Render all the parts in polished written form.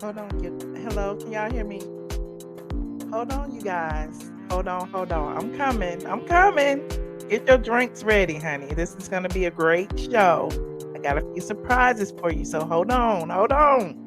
Hold on. Hello, can y'all hear me? Hold on, you guys. Hold on. I'm coming. I'm coming. Get your drinks ready, honey. This is going to be a great show. I got a few surprises for you, so hold on. Hold on.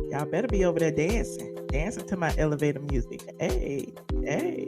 Y'all better be over there dancing to my elevator music. Hey, hey.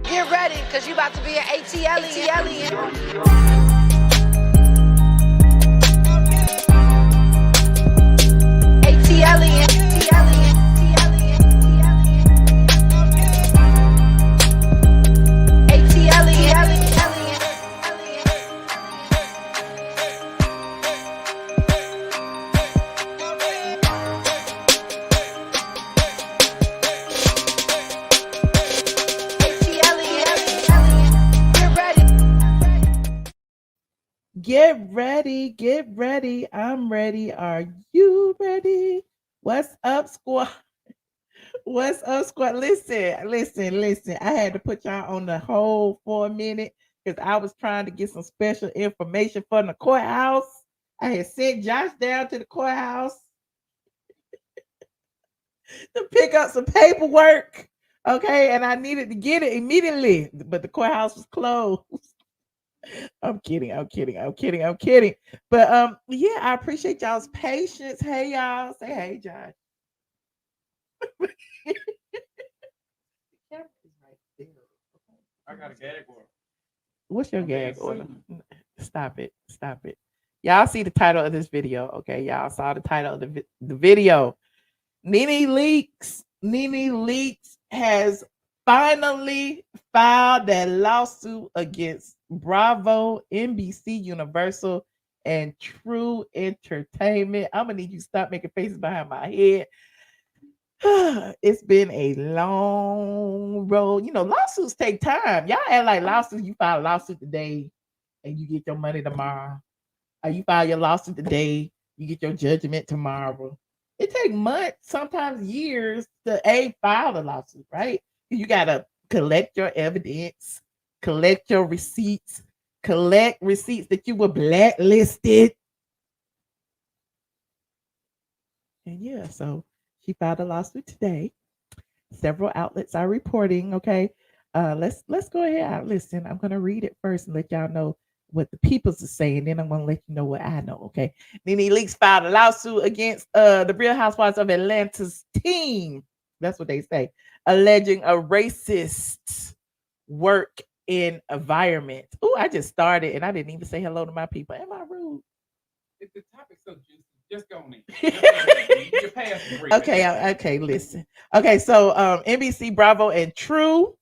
Get ready, because you about to be an ATLien. Get ready. I'm ready. Are you ready? What's up, squad? What's up, squad? Listen. I had to put y'all on the hold for a minute because I was trying to get some special information from the courthouse. I had sent Josh down to the courthouse to pick up some paperwork. Okay, and I needed to get it immediately, but the courthouse was closed. I'm kidding. But yeah, I appreciate y'all's patience. Hey y'all. Say hey, Josh. I got a gag order. What's your gag order? Stop it. Y'all see the title of this video, okay? Y'all saw the title of the video. Nene Leakes has finally filed that lawsuit against Bravo, NBC Universal, and True Entertainment. I'm gonna need you to stop making faces behind my head. It's been a long road. You know, lawsuits take time. Y'all act like lawsuits, you file a lawsuit today and you get your money tomorrow. Or you file your lawsuit today, you get your judgment tomorrow. It takes months, sometimes years to file a lawsuit, right? You gotta collect your evidence, collect your receipts, collect receipts that you were blacklisted. And yeah, so she filed a lawsuit today. Several outlets are reporting. Okay, let's go ahead. Listen, I'm gonna read it first and let y'all know what the peoples are saying. Then I'm gonna let you know what I know. Okay, Nene Leakes filed a lawsuit against the Real Housewives of Atlanta's team. That's what they say, alleging a racist work environment. Oh, I just started and I didn't even say hello to my people. Am I rude? If the topic's so juicy, just go on in. You're past the break. Okay, listen. Okay, so NBC, Bravo, and True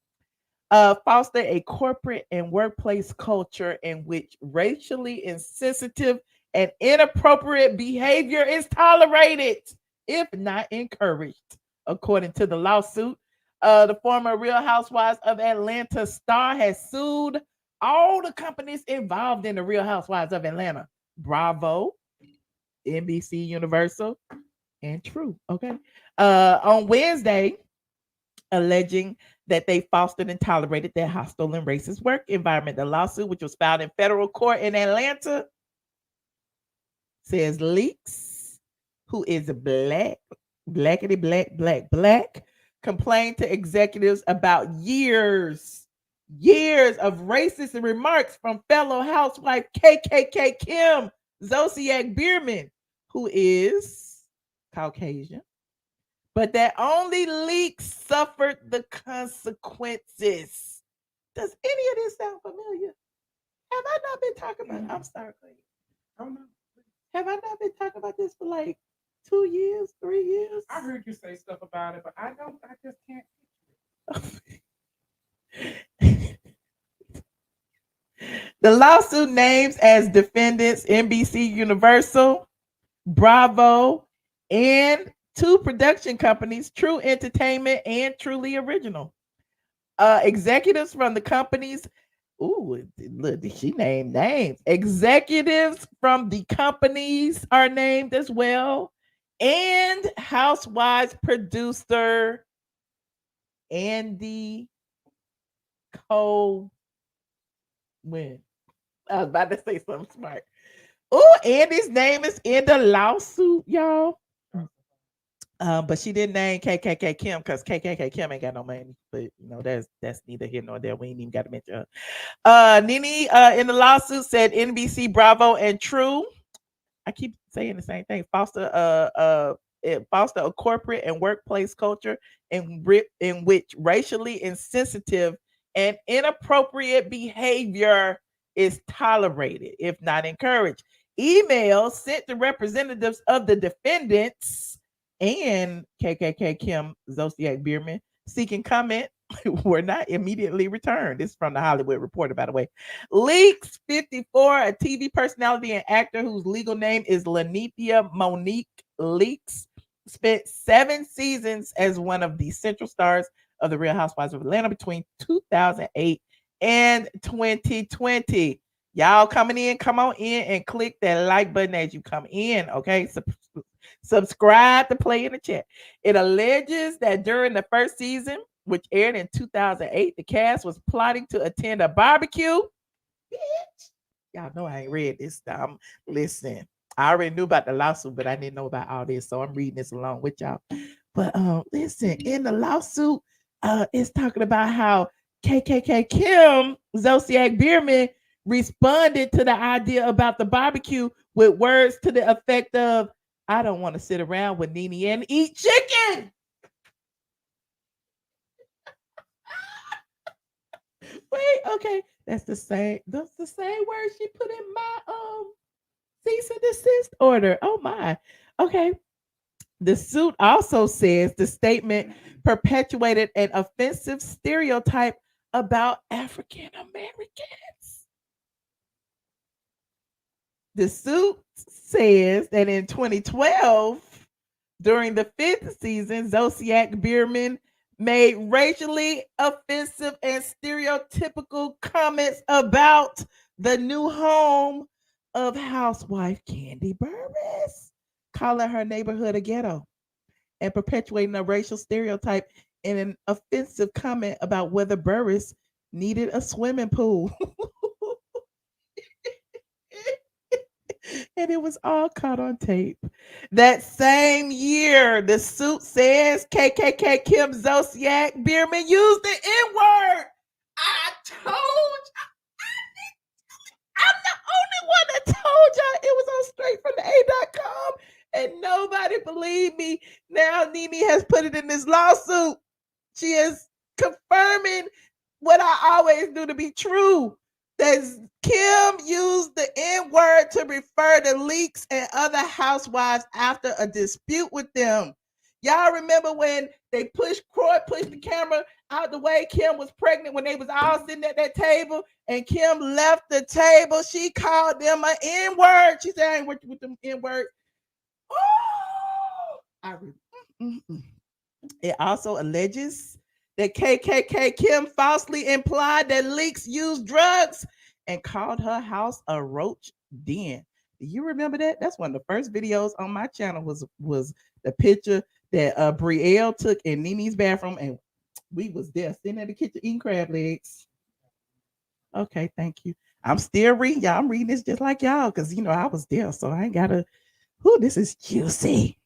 foster a corporate and workplace culture in which racially insensitive and inappropriate behavior is tolerated, if not encouraged, according to the lawsuit. The former Real Housewives of Atlanta star has sued all the companies involved in the Real Housewives of Atlanta: Bravo, NBC Universal, and True. Okay. On Wednesday, alleging that they fostered and tolerated their hostile and racist work environment. The lawsuit, which was filed in federal court in Atlanta, says Leakes, who is a black, complained to executives about years of racist remarks from fellow housewife KKK Kim Zolciak-Biermann, who is Caucasian, but that only Leakes suffered the consequences. Does any of this sound familiar? Have I not been talking about? I'm sorry, Clay. Oh no. Have I not been talking about this for like 2 years, 3 years? I heard you say stuff about it, but I just can't. The lawsuit names as defendants NBCUniversal, Bravo, and 2 production companies, True Entertainment and Truly Original. Executives from the companies. Ooh, look, she named names. Executives from the companies are named as well. And Housewives producer Andy Cohen. I was about to say something smart. Oh, Andy's name is in the lawsuit, y'all. But she didn't name KKK Kim because KKK Kim ain't got no money. But that's neither here nor there. We ain't even got to mention her. Nene in the lawsuit said NBC, Bravo, and True. I keep saying the same thing. Foster a corporate and workplace culture in which racially insensitive and inappropriate behavior is tolerated, if not encouraged. Emails sent to representatives of the defendants and KKK Kim Zolciak-Biermann seeking comment were not immediately returned. This is from the Hollywood Reporter, by the way. Leakes, 54, a TV personality and actor whose legal name is Lanithia Monique Leakes, spent 7 seasons as one of the central stars of the Real Housewives of Atlanta between 2008 and 2020. Y'all coming in, come on in and click that like button as you come in, okay? Subscribe to Play in the Chat. It alleges that during the first season, which aired in 2008, the cast was plotting to attend a barbecue. Bitch. Y'all know I ain't read this. Listen, I already knew about the lawsuit, but I didn't know about all this, so I'm reading this along with y'all. But listen, in the lawsuit, it's talking about how KKK Kim Zolciak-Biermann responded to the idea about the barbecue with words to the effect of, "I don't want to sit around with Nene and eat chicken." Wait, okay. That's the same word she put in my cease and desist order. Oh my. Okay. The suit also says the statement perpetuated an offensive stereotype about African Americans. The suit says that in 2012, during the 5th season, Zolciak-Biermann made racially offensive and stereotypical comments about the new home of housewife Kandi Burruss, calling her neighborhood a ghetto and perpetuating a racial stereotype in an offensive comment about whether Burruss needed a swimming pool. And it was all caught on tape. That same year, the suit says KKK Kim Zolciak-Biermann used the N-word. I told you. I'm the only one that told y'all it was on straight from the A.com, and nobody believed me. Now Nene has put it in this lawsuit. She is confirming what I always knew to be true. That Kim used the N-word to refer to Leakes and other housewives after a dispute with them. Y'all remember when they Croy pushed the camera out the way? Kim was pregnant when they was all sitting at that table, and Kim left the table. She called them an N-word. She said, "I ain't working with them N-words." It also alleges that KKK Kim falsely implied that Leakes used drugs and called her house a roach den. Do you remember that? That's one of the first videos on my channel was the picture that Brielle took in Nene's bathroom, and We was there sitting at the kitchen eating crab legs. Okay, thank you. I'm still reading y'all. I'm reading this just like y'all because I was there, so I ain't gotta. Who this is juicy.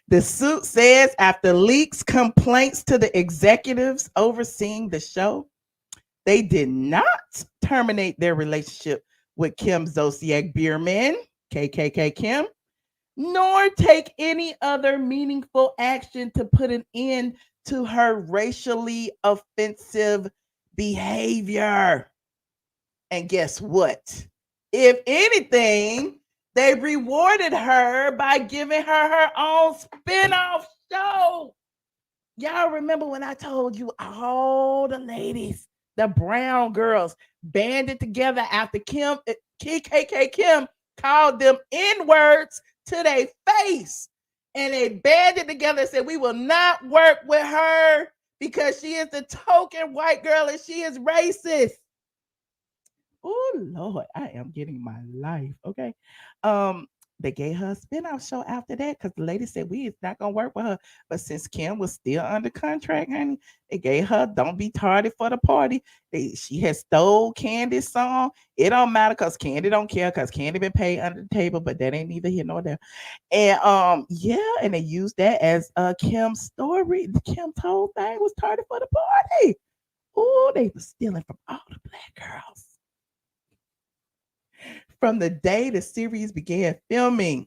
The suit says after Leakes complaints to the executives overseeing the show, they did not terminate their relationship with Kim Zolciak-Biermann, KKK Kim, nor take any other meaningful action to put an end to her racially offensive behavior. And guess what? If anything, they rewarded her by giving her own spin-off show. Y'all remember when I told you all the ladies, the brown girls, banded together after KKK Kim called them N-words to their face. And they banded together and said, we will not work with her because she is the token white girl and she is racist. Oh Lord, I am getting my life. Okay. They gave her a spin-off show after that because the lady said we is not gonna work with her. But since Kim was still under contract, honey, they gave her Don't Be Tardy for the Party. She had stole Candy's song. It don't matter because Candy don't care because Candy been paid under the table, but that ain't neither here nor there. And yeah, and they used that as Kim's story. Kim told thing was tardy for the party. Oh, they were stealing from all the black girls. From the day the series began filming,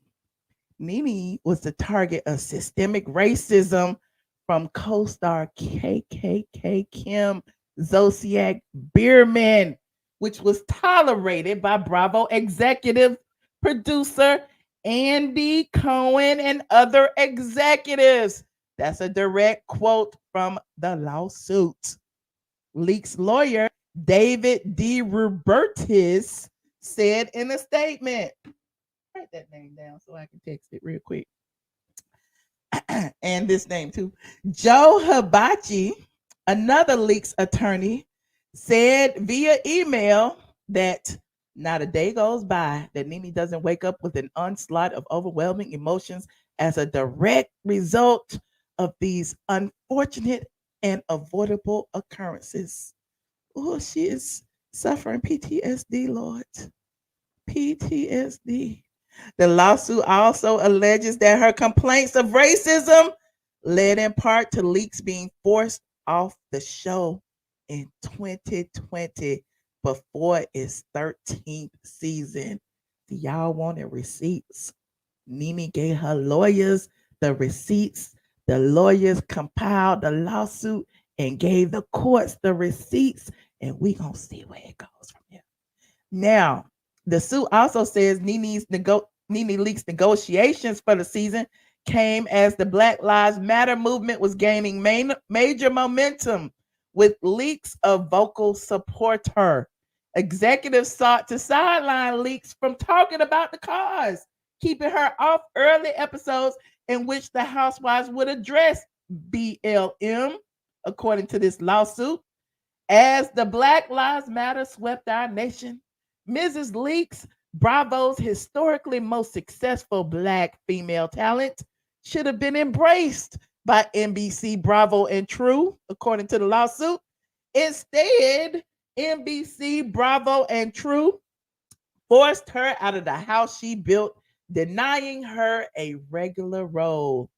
Nene was the target of systemic racism from co-star KKK Kim Zolciak-Biermann, which was tolerated by Bravo executive producer Andy Cohen and other executives. That's a direct quote from the lawsuit. Leakes lawyer David D. Robertis said in a statement, write that name down so I can text it real quick. And this name too. Joe Hibachi, another Leakes attorney, said via email that not a day goes by that Nene doesn't wake up with an onslaught of overwhelming emotions as a direct result of these unfortunate and avoidable occurrences. Oh, she is suffering PTSD, Lord. PTSD. The lawsuit also alleges that her complaints of racism led in part to Leakes being forced off the show in 2020 before its 13th season. Do y'all wanted receipts? Nene gave her lawyers the receipts. The lawyers compiled the lawsuit and gave the courts the receipts, and we gonna see where it goes from here. Now, the suit also says Nene Leakes negotiations for the season came as the Black Lives Matter movement was gaining major momentum, with Leakes a vocal supporter. Executives sought to sideline Leakes from talking about the cause, keeping her off early episodes in which the housewives would address BLM, according to this lawsuit. As the Black Lives Matter swept our nation, Mrs. Leakes, Bravo's historically most successful Black female talent, should have been embraced by NBC, Bravo, and True, according to the lawsuit. Instead, NBC, Bravo, and True forced her out of the house she built, denying her a regular role.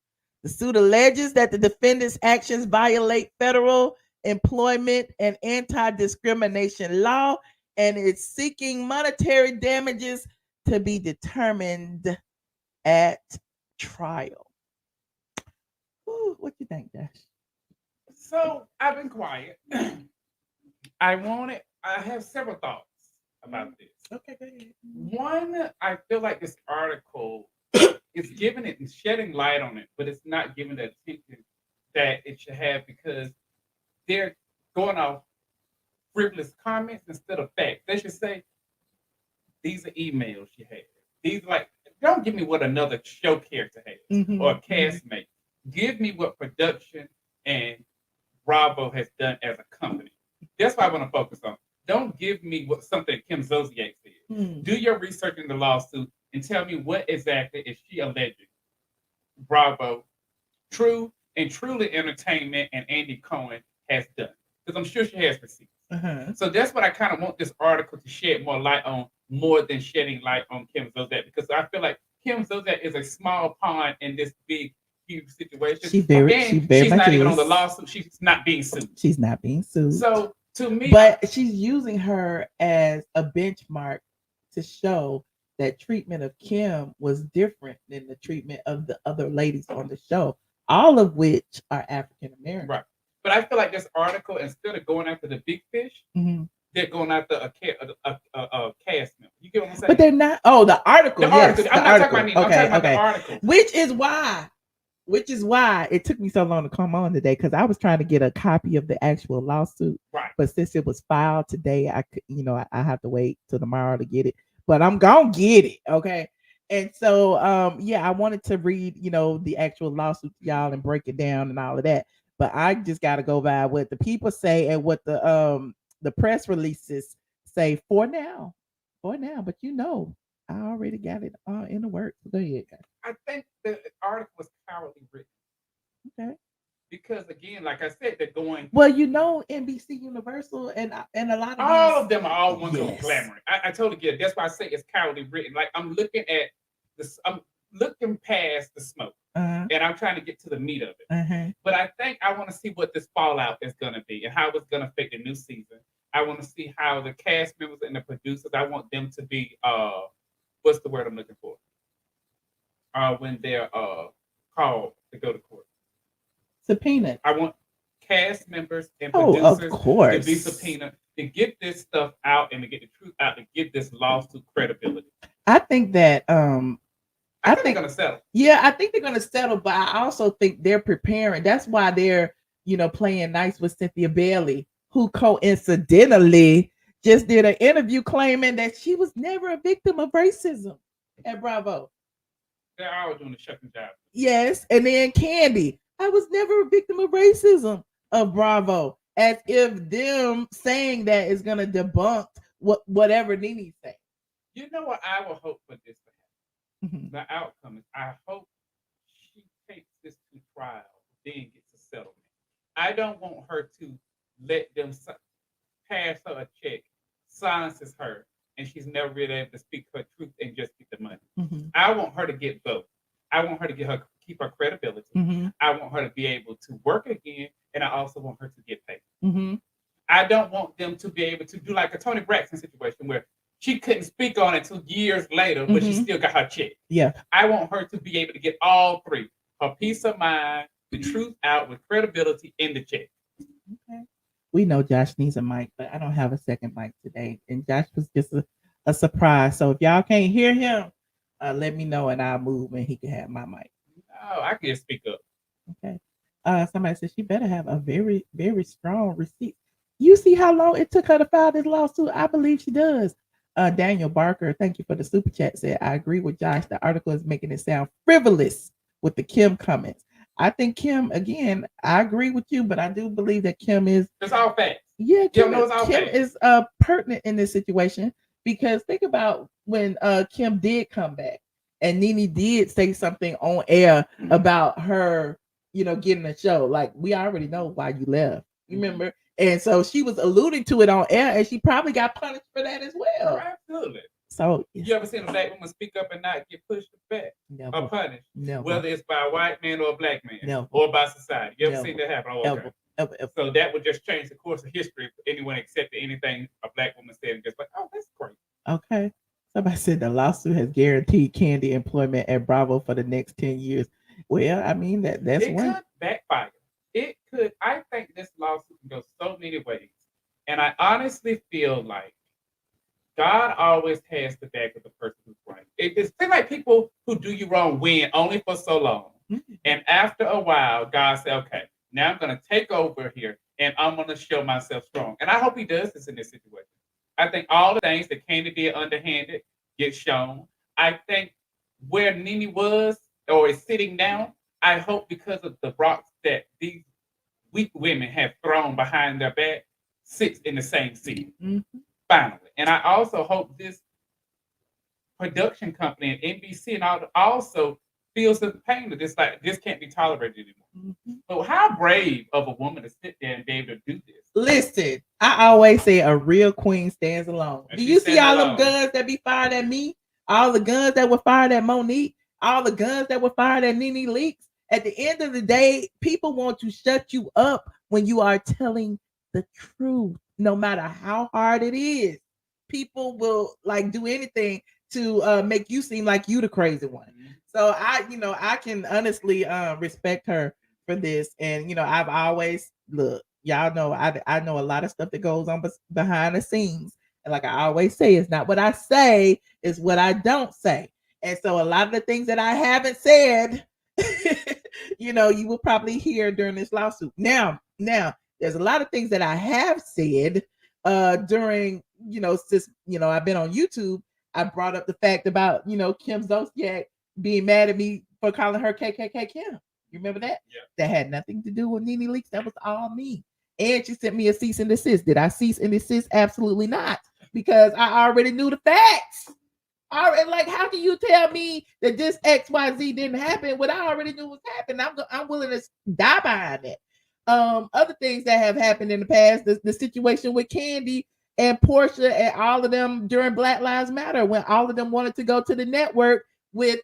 The suit alleges that the defendants' actions violate federal employment and anti-discrimination law, and is seeking monetary damages to be determined at trial. Ooh, what you think, Dash? So I've been quiet. I have several thoughts about this. Okay, go ahead. One, I feel like this article is giving it and shedding light on it, but it's not giving the attention that it should have because they're going off frivolous comments instead of facts. They should say, these are emails she had. These don't give me what another show character has or a castmate. Give me what production and Bravo has done as a company. That's what I want to focus on. Don't give me what something Kim Zolciak said. Do your research in the lawsuit and tell me what exactly is she alleging Bravo, True, and Truly Entertainment and Andy Cohen has done. Because I'm sure she has receipts. So that's what I kind of want this article to shed more light on, more than shedding light on Kim Zolciak, because I feel like Kim Zolciak is a small pond in this big, huge situation. She's not even on the lawsuit. She's not being sued. She's not being sued. So to me, but she's using her as a benchmark to show that treatment of Kim was different than the treatment of the other ladies on the show, all of which are African American. Right. But I feel like this article, instead of going after the big fish, they're going after a cast member. You get what I'm saying? But they're not. Oh, the article. Yes, article. I'm not talking about me. I'm talking about the article. Which is why it took me so long to come on today, because I was trying to get a copy of the actual lawsuit. Right. But since it was filed today, I could, I have to wait till tomorrow to get it. But I'm gonna get it. Okay. And so, I wanted to read, the actual lawsuit to y'all and break it down and all of that. But I just got to go by what the people say and what the press releases say for now. But I already got it in the works. Go ahead, guys. I think the article was cowardly written. Okay. Because again, like I said, they're going. Well, NBCUniversal and a lot of all of them are all ones of glamour. I totally get it. That's why I say it's cowardly written. Like I'm looking at this. I'm looking past the smoke. And I'm trying to get to the meat of it. But I think I want to see what this fallout is going to be and how it's going to affect the new season. I want to see how the cast members and the producers, I want them to be, what's the word I'm looking for? When they're called to go to court. Subpoenaed. I want cast members and producers to be subpoenaed to get this stuff out and to get the truth out, to get this lawsuit credibility. I think that I think they're going to settle. Yeah, I think they're going to settle, but I also think they're preparing. That's why they're, playing nice with Cynthia Bailey, who coincidentally just did an interview claiming that she was never a victim of racism at Bravo. They're all doing the shucking job. Yes, and then Candy, I was never a victim of racism of Bravo, as if them saying that is going to debunk whatever Nene said. You know what I will hope for this? The outcome is I hope she takes this to trial, then gets a settlement. I don't want her to let them pass her a check, silences her, and she's never really able to speak her truth and just get the money. I want her to get both. I want her to keep her credibility. I want her to be able to work again, and I also want her to get paid. I don't want them to be able to do like a Toni Braxton situation where she couldn't speak on it until years later, but she still got her check. Yeah. I want her to be able to get all three. Her peace of mind, the truth out with credibility in the check. Okay. We know Josh needs a mic, but I don't have a second mic today. And Josh was just a surprise. So if y'all can't hear him, let me know and I'll move and he can have my mic. Oh, I can just speak up. Okay. Somebody said she better have a very, very strong receipt. You see how long it took her to file this lawsuit? I believe she does. Daniel Barker, thank you for the super chat, said, I agree with Josh. The article is making it sound frivolous with the Kim comments. I think Kim, again, I agree with you, but I do believe that Kim is... It's all facts. Yeah, Kim is pertinent in this situation, because think about when Kim did come back and Nene did say something on air about her, getting a show. Like, we already know why you left. You remember? And so she was alluding to it on air, and she probably got punished for that as well. Oh, absolutely. So you ever seen a black woman speak up and not get pushed back or punished? Never. Whether it's by a white man or a black man, Never. or by society. You ever seen that happen? Oh, okay. Ever. So that would just change the course of history for anyone accepting anything a black woman said and just like, oh, that's great. Okay. Somebody said the lawsuit has guaranteed Candy employment at Bravo for the next 10 years. Well, I mean, that's it one. Could backfire. It could. I think this lawsuit can go so many ways. And I honestly feel like God always has the back of the person who's right. It's like people who do you wrong win only for so long. And after a while, God said, okay, now I'm going to take over here and I'm going to show myself strong. And I hope he does this in this situation. I think all the things that Candy did underhanded get shown. I think where Nene was or is sitting now, I hope because of the rocks that these weak women have thrown behind their back sits in the same seat. Finally. And I also hope this production company and NBC and also feels the pain that this can't be tolerated anymore. Mhm. But how brave of a woman to sit there and be able to do this? Listen, I always say a real queen stands alone. And Do she you see stands all them alone. guns that be fired at me? All the guns that were fired at Monique? All the guns that were fired at Nene Leakes? At the end of the day, people want to shut you up when you are telling the truth, no matter how hard it is. People will like do anything to make you seem like you the crazy one. Mhm. So I can honestly respect her for this. And I've always look, y'all know I know a lot of stuff that goes on behind the scenes. And like I always say, it's not what I say, it's what I don't say. And so a lot of the things that I haven't said, you will probably hear during this lawsuit. Now, there's a lot of things that I have said during, since I've been on YouTube. I brought up the fact about, Kim Zolciak being mad at me for calling her KKK Kim. You remember that? Yeah. That had nothing to do with Nene Leakes. That was all me. And she sent me a cease and desist. Did I cease and desist? Absolutely not. Because I already knew the facts. Like, how can you tell me that this XYZ didn't happen when I already knew what happened? I'm willing to die behind that. Other things that have happened in the past, the situation with Candy and Portia and all of them during Black Lives Matter, when all of them wanted to go to the network with,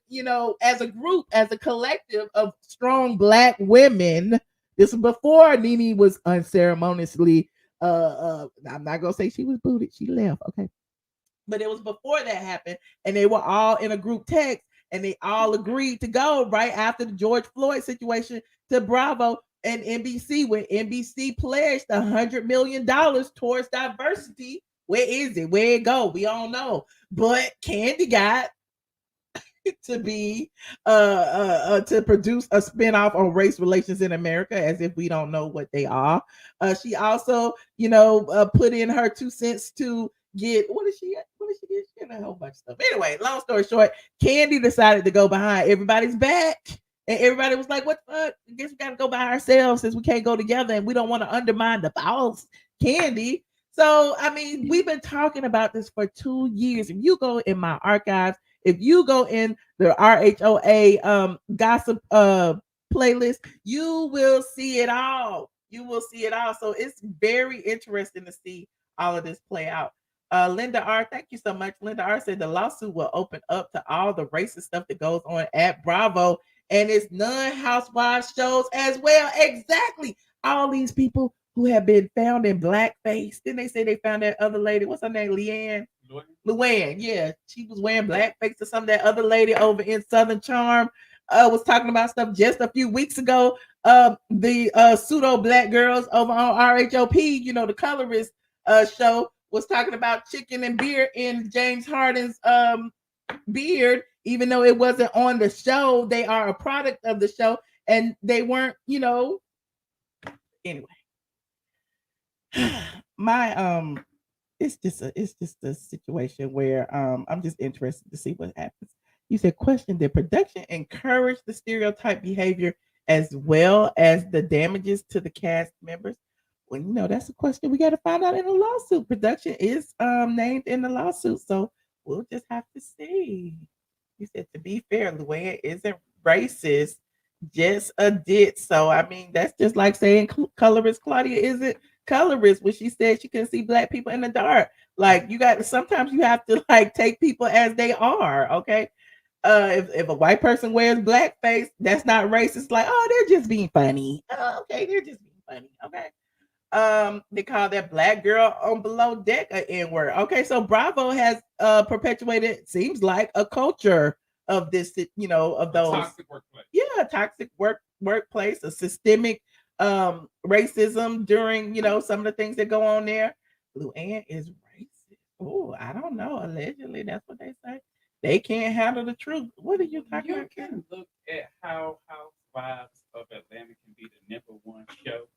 as a group, as a collective of strong Black women. This was before Nene was unceremoniously, I'm not gonna say she was booted, she left, okay, but it was before that happened, and they were all in a group text, and they all agreed to go right after the George Floyd situation to Bravo and NBC, where NBC pledged $100 million towards diversity. Where is it? Where it go? We all know. But Candy got to be to produce a spinoff on race relations in America, as if we don't know what they are. She also, put in her 2 cents to get what did she get? She got a whole bunch of stuff. Anyway, long story short, Candy decided to go behind everybody's back. And everybody was like, what the fuck? I guess we gotta go by ourselves since we can't go together and we don't want to undermine the boss, Candy. So I mean, we've been talking about this for 2 years. If you go in my archives, if you go in the RHOA gossip playlist, you will see it all. You will see it all. So it's very interesting to see all of this play out. Linda R, thank you so much. Linda R said the lawsuit will open up to all the racist stuff that goes on at Bravo and its non-housewives shows as well. Exactly. All these people who have been found in blackface. Then they say they found that other lady. What's her name? Luann, yeah, she was wearing blackface or something. That other lady over in Southern Charm was talking about stuff just a few weeks ago. The pseudo black girls over on RHOP, the colorist show, was talking about chicken and beer in James Harden's beard, even though it wasn't on the show. They are a product of the show, and they weren't, anyway. My it's just a situation where I'm just interested to see what happens. You said question, did production encourage the stereotype behavior as well as the damages to the cast members? Well, that's a question we got to find out in the lawsuit. Production is named in the lawsuit, so we'll just have to see. You said, to be fair, Luann isn't racist, just a dit. So I mean, that's just like saying colorist Claudia isn't colorist when she said she couldn't see black people in the dark. Like, sometimes you have to like take people as they are. Okay. If a white person wears blackface, that's not racist. Like, oh, they're just being funny. Oh, okay, they're just being funny. Okay. They call that black girl on Below Deck an N-word. Okay, so Bravo has perpetuated, seems like, a culture of this, of those toxic workplace. Yeah, toxic workplace, a systemic racism during, some of the things that go on there. Luann is racist. Oh, I don't know. Allegedly, that's what they say. They can't handle the truth. What are you talking about? You can look at how Housewives of Atlanta can be the #1 show,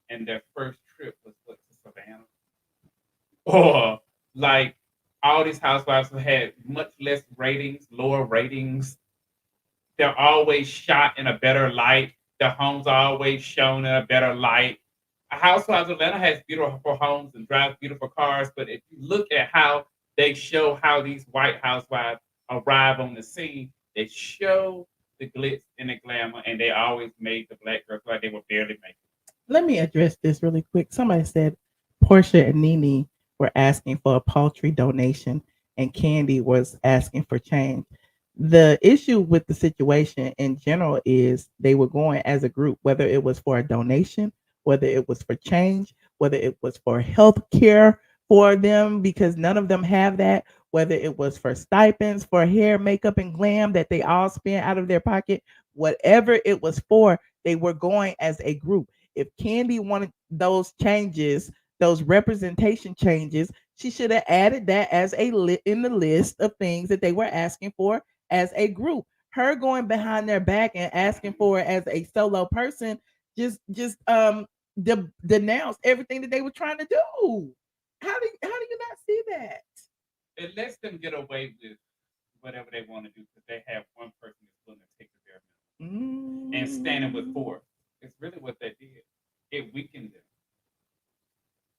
and their first trip was to Savannah. Or like all these housewives have had much less ratings, lower ratings. They're always shot in a better light. Their homes are always shown in a better light. Housewives of Atlanta has beautiful homes and drives beautiful cars, but if you look at how they show how these white housewives arrive on the scene, they show the glitz and the glamour, and they always made the black girls like they were barely making it. Let me address this really quick. Somebody said Portia and Nene were asking for a paltry donation, and Candy was asking for change. The issue with the situation in general is they were going as a group, whether it was for a donation, whether it was for change, whether it was for health care for them, because none of them have that, whether it was for stipends, for hair, makeup, and glam that they all spent out of their pocket, whatever it was for, they were going as a group. If Candy wanted those changes, those representation changes, she should have added that as in the list of things that they were asking for as a group. Her going behind their back and asking for it as a solo person just denounce everything that they were trying to do. How do you not see that? It lets them get away with whatever they want to do because they have one person that's willing to take the bare minimum and standing with four. It's really what they did. It weakened them.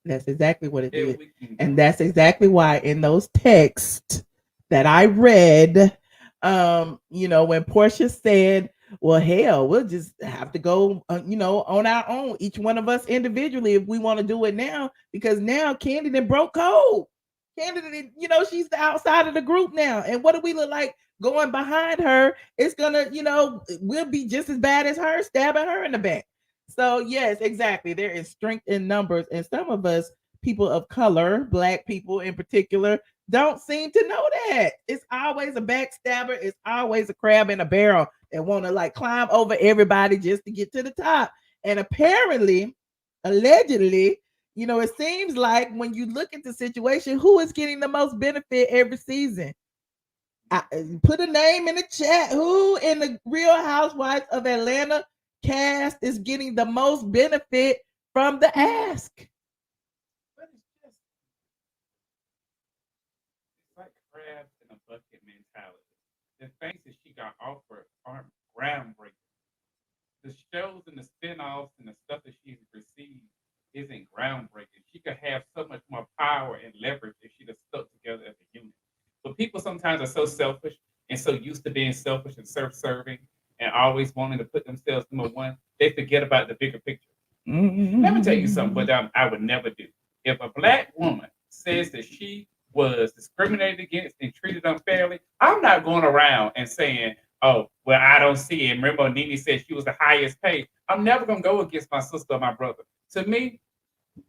That's exactly what it did. weakened them. And that's exactly why in those texts that I read, when Portia said, well, hell, we'll just have to go, on our own, each one of us individually, if we want to do it now, because now Candy done broke code. Candy, she's the outside of the group now. And what do we look like going behind her? It's gonna, we'll be just as bad as her, stabbing her in the back. So yes, exactly. There is strength in numbers, and some of us, people of color, black people in particular, don't seem to know that. It's always a backstabber. It's always a crab in a barrel that want to climb over everybody just to get to the top. And apparently, allegedly, it seems like when you look at the situation, who is getting the most benefit every season? Put a name in the chat. Who in the Real Housewives of Atlanta cast is getting the most benefit from the ask? But it's like crabs in a bucket mentality. The things that she got offered aren't groundbreaking. The shows and the spin-offs and the stuff that she's received isn't groundbreaking. She could have so much more power and leverage if she'd have stuck together as a unit. But people sometimes are so selfish and so used to being selfish and self-serving and always wanting to put themselves number one, they forget about the bigger picture. Mm-hmm. Let me tell you something, but I would never do. If a black woman says that she was discriminated against and treated unfairly, I'm not going around and saying, oh, well, I don't see it. Remember, Nene said she was the highest paid. I'm never going to go against my sister or my brother. To me,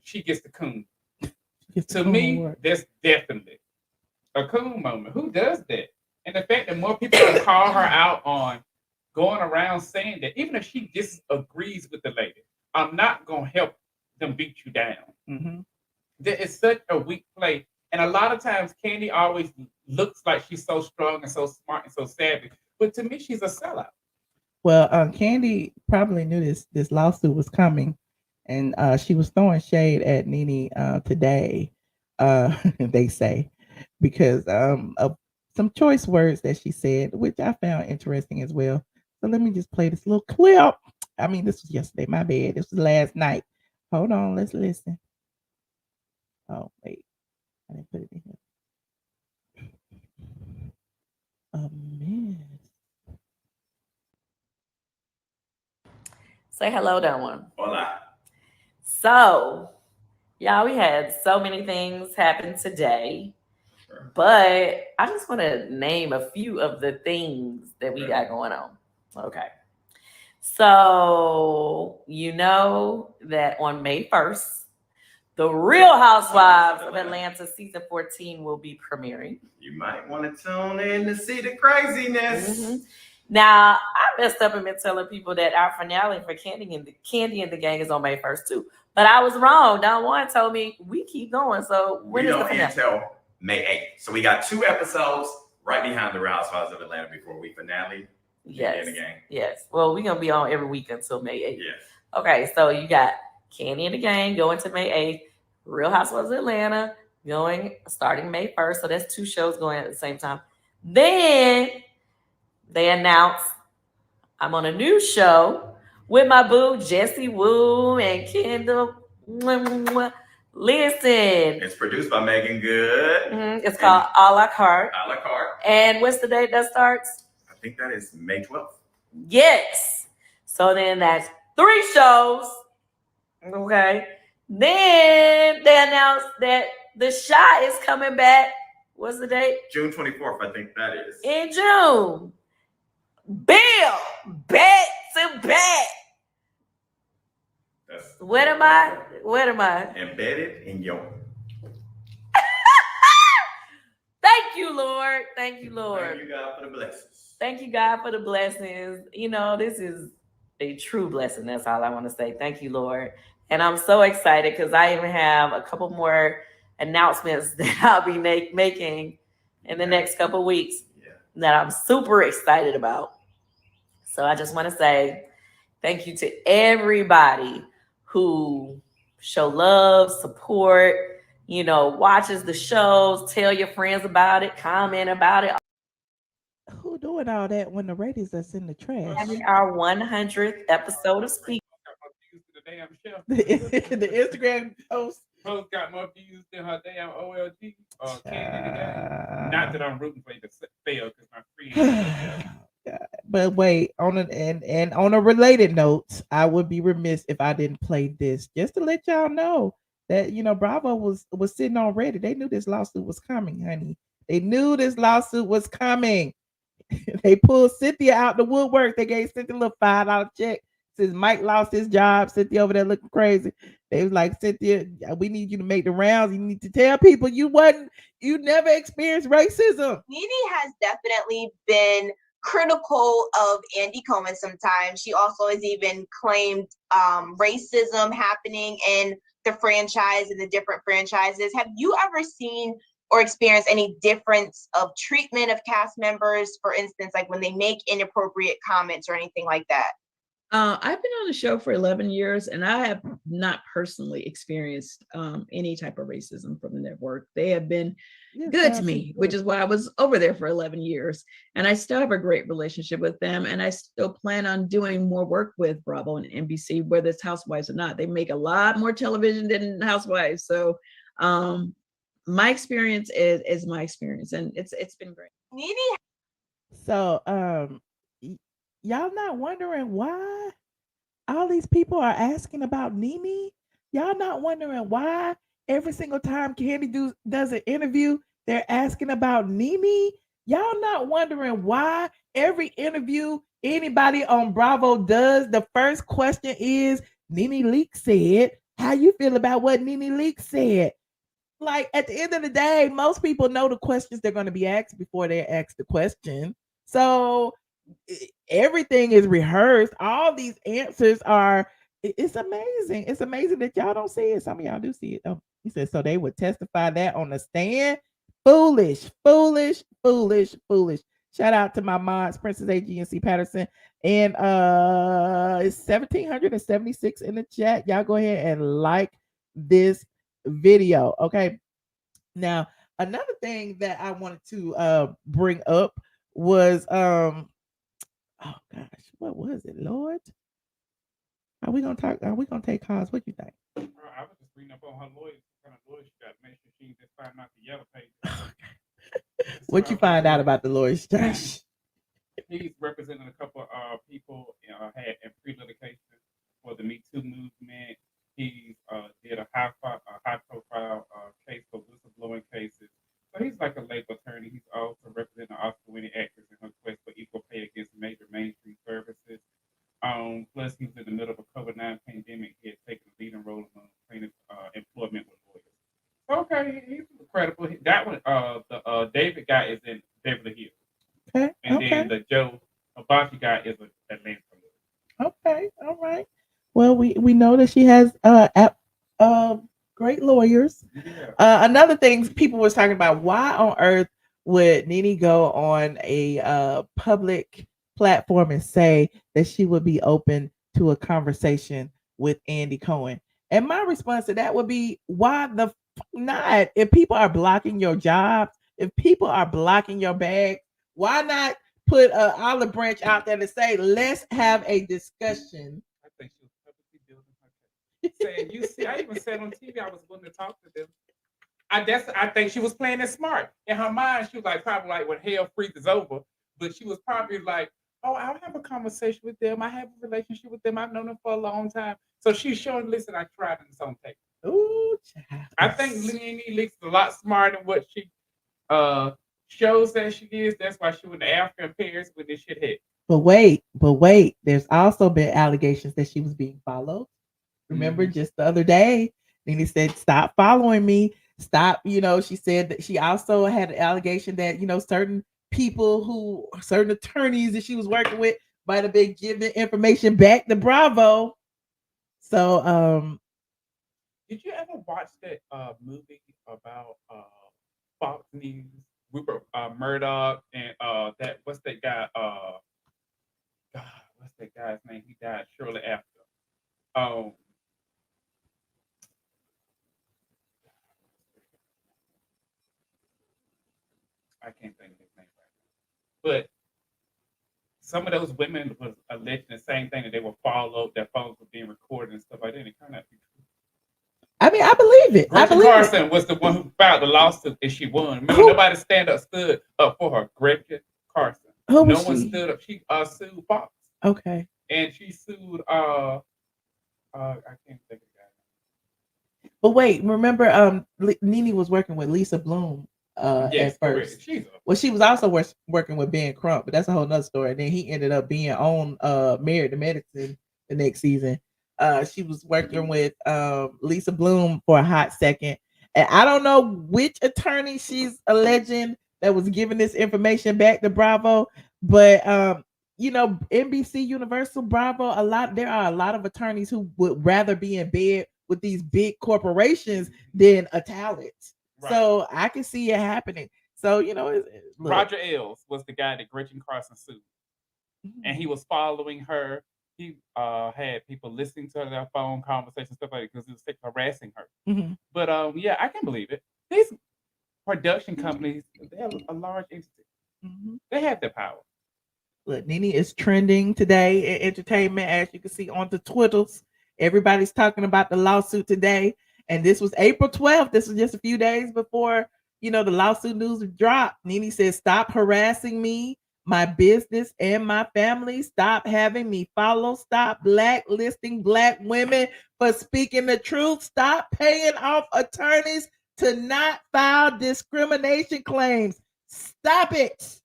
she gets the coon. To me, that's definitely a coon moment. Who does that? And the fact that more people call her out on going around saying that, even if she disagrees with the lady, I'm not going to help them beat you down. Mm-hmm. That is such a weak play. And a lot of times, Candy always looks like she's so strong and so smart and so savvy. But to me, she's a sellout. Well, Candy probably knew this lawsuit was coming, and she was throwing shade at Nene today, they say, because of some choice words that she said, which I found interesting as well. So let me just play this little clip. I mean, this was yesterday. My bad. This was last night. Hold on. Let's listen. Oh, wait. I didn't put it in here. Oh, man. Say hello, that one. Hola. So, y'all, we had so many things happen today, but I just want to name a few of the things that we got going on. Okay. So, you know that on May 1st, the Real Housewives of Atlanta season 14 will be premiering. You might want to tune in to see the craziness. Mm-hmm. Now, I messed up and been telling people that our finale for Candy and the Gang is on May 1st too. But I was wrong. Don Juan told me we keep going. So when is the finale? Until May 8th. So we got 2 episodes right behind the Real Housewives of Atlanta before we finale. Yes. The Gang. Yes. Well, we're gonna be on every week until May 8th. Yes. Okay, so you got Candy and the Gang going to May 8th, Real Housewives of Atlanta starting May 1st. So that's 2 shows going at the same time. Then they announced I'm on a new show with my boo, Jessie Woo and Kendall. Listen. It's produced by Megan Good. Mm-hmm. It's called A La Carte. A La Carte. And what's the date that starts? I think that is May 12th. Yes. So then that's 3 shows. Okay. Then they announced that The Shot is coming back. What's the date? June 24th, I think that is. In June. Bill, back to back. What am I? Embedded in your. Thank you, Lord. Thank you, Lord. Thank you, God, for the blessings. Thank you, God, for the blessings. You know, this is a true blessing. That's all I want to say. Thank you, Lord. And I'm so excited because I even have a couple more announcements that I'll be making in the next couple weeks that I'm super excited about. So I just want to say thank you to everybody who show love, support, you know, watches the shows, tell your friends about it, comment about it. Who doing all that when the ratings are in the trash? Having our 100th episode of Speak. The Instagram post got more views than her damn OLG. Not that I'm rooting for it to fail because my friend. But wait, and on a related note, I would be remiss if I didn't play this just to let y'all know that Bravo was sitting on Reddit. They knew this lawsuit was coming, honey. They knew this lawsuit was coming. They pulled Cynthia out the woodwork. They gave Cynthia a little $5 check. Since Mike lost his job, Cynthia over there looking crazy. They was like, Cynthia, we need you to make the rounds. You need to tell people you never experienced racism. Nene has definitely been critical of Andy Cohen sometimes. She also has even claimed racism happening in the franchise and the different franchises. Have you ever seen or experienced any difference of treatment of cast members, for instance, like when they make inappropriate comments or anything like that? I've been on the show for 11 years, and I have not personally experienced any type of racism from the network. They have been good to me, which is why I was over there for 11 years. And I still have a great relationship with them. And I still plan on doing more work with Bravo and NBC, whether it's Housewives or not. They make a lot more television than Housewives. So my experience is my experience, and it's been great. So y'all not wondering why all these people are asking about Nene? Y'all not wondering why every single time Candy does an interview, they're asking about Nene? Y'all not wondering why every interview anybody on Bravo does, the first question is, Nene Leakes said, how you feel about what Nene Leakes said? Like, at the end of the day, most people know the questions they're going to be asked before they ask the question. So everything is rehearsed. All these answers are, it's amazing. It's amazing that y'all don't see it. Some of y'all do see it. Oh, he said, so they would testify that on the stand. Foolish. Shout out to my mods, Princess AGNC Patterson. And it's 1,776 in the chat. Y'all go ahead and like this video. Okay. Now, another thing that I wanted to bring up was oh gosh, what was it, Lord? Are we gonna take calls? What you think? I was just reading up on her lawyers, kind of lawyers she got. Make sure she just find out the yellow page. What you find out about the lawyers, Josh? He's representing a couple of people had in pre-litigation for the Me Too movement. He did a high-profile case for whistleblowing cases. So he's like a labor attorney. He's also representing an Oscar-winning actress in her quest for equal pay against major mainstream services. Plus, he was in the middle of a COVID-19 pandemic. He had taken a leading role in training employment with lawyers. Okay, he's credible. That one, the David guy is in Beverly Hills. Okay. And then the Joe Hibachi guy is an Atlanta lawyer. Okay. All right. Well, we know that she has great lawyers. Yeah. Another thing people was talking about, why on earth would Nene go on a public platform and say that she would be open to a conversation with Andy Cohen? And my response to that would be, why the not? If people are blocking your jobs, if people are blocking your bag, why not put an olive branch out there to say, let's have a discussion? I think she was publicly building her case. Saying, you see, I even said on TV I was willing to talk to them. I think she was playing it smart. In her mind, she was like, probably like when hell freezes over, but she was probably like, oh, I'll have a conversation with them. I have a relationship with them. I've known them for a long time. So she's showing, listen, I tried this on tape. Ooh, I think Nene Leakes is a lot smarter than what she shows that she is. That's why she went to Africa and Paris when this shit hit. But wait. There's also been allegations that she was being followed. Remember, just the other day, Nene said, "Stop following me. Stop." She said that she also had an allegation that certain people certain attorneys that she was working with might have been giving information back to Bravo. So, did you ever watch that movie about Fox News, Rupert Murdoch, and that what's that guy? God, what's that guy's name? He died shortly after. I can't think of his name right now. But some of those women was alleging the same thing, that they were followed, their phones were being recorded and stuff like that. And it turned out to be true. I mean, I believe it. Gretchen Carson was the one who filed the lawsuit and she won. Remember, nobody stood up for her. Gretchen Carson. Who no was one she? stood up. She sued Fox. Okay. And she sued I can't think of the guy. But wait, remember Nene was working with Lisa Bloom yes, at first. She's well, she was also working with Ben Crump, but that's a whole nother story. And then he ended up being on Married to Medicine the next season. She was working with Lisa Bloom for a hot second. And I don't know which attorney she's alleging that was giving this information back to Bravo, but NBC Universal, Bravo, there are a lot of attorneys who would rather be in bed with these big corporations than a talent. Right. So I can see it happening. So Roger Ailes was the guy that Gretchen Carson sued, and he was following her. He had people listening to their phone conversations, stuff like that, because he was harassing her. Mm-hmm. But yeah, I can believe it. These production companies, they have a large entity. Mm-hmm. They have the power. Look, Nene is trending today in entertainment, as you can see on the Twitters. Everybody's talking about the lawsuit today. And this was April 12th. This was just a few days before, the lawsuit news dropped. Nene says, "Stop harassing me, my business, and my family. Stop having me follow. Stop blacklisting Black women for speaking the truth. Stop paying off attorneys to not file discrimination claims. Stop it."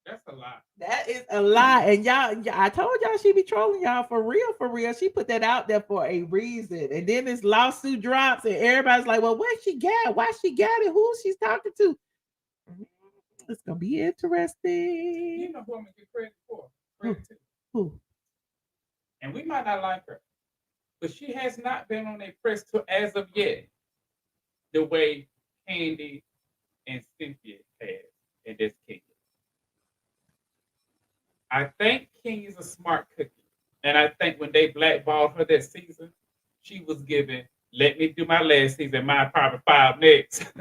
That's a lie. That is a lie. And y'all, I told y'all she be trolling y'all for real, for real. She put that out there for a reason. And then this lawsuit drops and everybody's like, well, where she got? Why she got it? Who she's talking to? It's going to be interesting. You know who I'm going to get credit for? Credit to. Who? And we might not like her, but she has not been on a press tour as of yet the way Candy and Cynthia has in this case. I think King is a smart cookie. And I think when they blackballed her that season, she was given, let me do my last season, my probably 5 next.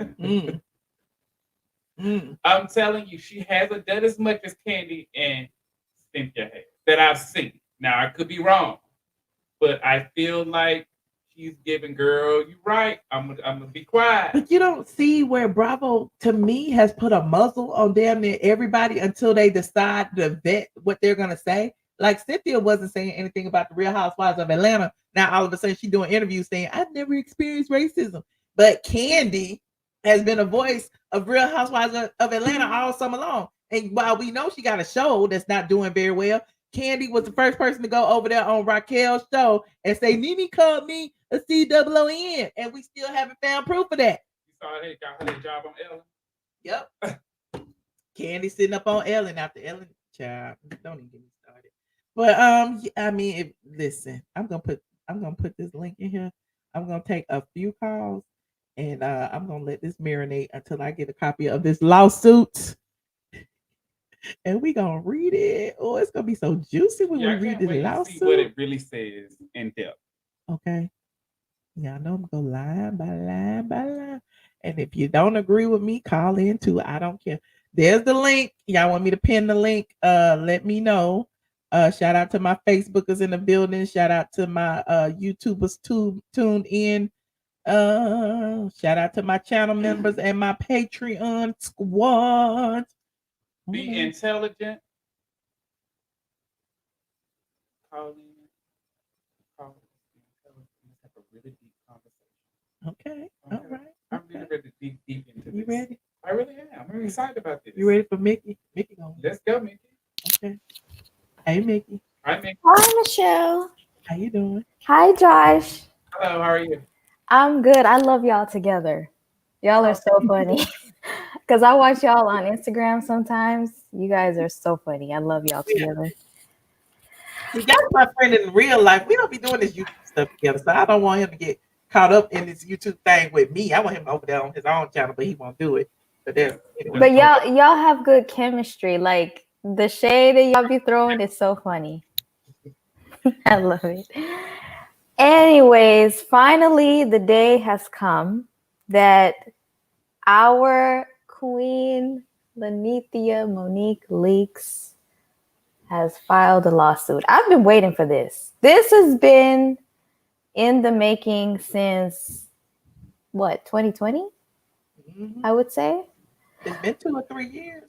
I'm telling you, she hasn't done as much as Candy and Cynthia has that I've seen. Now, I could be wrong, but I feel like she's giving, girl, you right. I'm gonna be quiet. But you don't see where Bravo, to me, has put a muzzle on damn near everybody until they decide to vet what they're gonna say. Like Cynthia wasn't saying anything about the Real Housewives of Atlanta. Now all of a sudden she's doing interviews saying, "I've never experienced racism." But Candy has been a voice of Real Housewives of Atlanta all summer long. And while we know she got a show that's not doing very well, Candy was the first person to go over there on Raquel's show and say, "Nene called me a COON," and we still haven't found proof of that. You saw her got her that job on Ellen? Yep. Candy sitting up on Ellen after Ellen. Child, don't even get me started. But I mean, listen, I'm gonna put this link in here. I'm gonna take a few calls, and I'm gonna let this marinate until I get a copy of this lawsuit. And we gonna read it. Oh, it's gonna be so juicy when we read this lawsuit. See what it really says in depth. Okay. Yeah, I know I'm gonna go line by line by line. And if you don't agree with me, call in too. I don't care. There's the link. Y'all want me to pin the link? Let me know. Shout out to my Facebookers in the building. Shout out to my YouTubers tuned in. Shout out to my channel members and my Patreon squad. Be intelligent, call in. Call let's have a really deep conversation. Okay. All right. I'm really ready to dig deep into this. You ready? I really am. I'm really excited about this. You ready for Mickey? Mickey going. Let's go, Mickey. Okay. Hey, Mickey. Hi, Mickey. Hi, Michelle. How you doing? Hi, Josh. Hello, how are you? I'm good. I love y'all together. Y'all are so funny. Because I watch y'all on Instagram sometimes. You guys are so funny. I love y'all together. See, that's my friend in real life. We don't be doing this YouTube stuff together, so I don't want him to get caught up in this YouTube thing with me. I want him over there on his own channel, but he won't do it. But y'all have good chemistry. Like the shade that y'all be throwing is so funny. I love it. Anyways, finally the day has come that our queen Lanithia Monique Leakes has filed a lawsuit. I've been waiting for this. This has been in the making since what, 2020? I would say. It's been 2 or 3 years.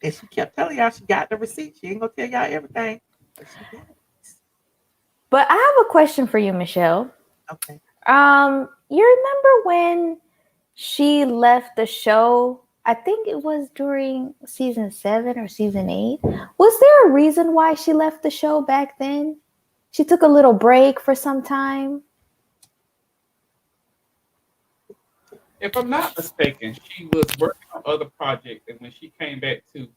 And she kept telling y'all she got the receipt. She ain't gonna tell y'all everything. But she did. But I have a question for you, Michelle. Okay. You remember when she left the show? I think it was during season 7 or season 8. Was there a reason why she left the show back then? She took a little break for some time. If I'm not mistaken, she was working on other projects, and when she came back to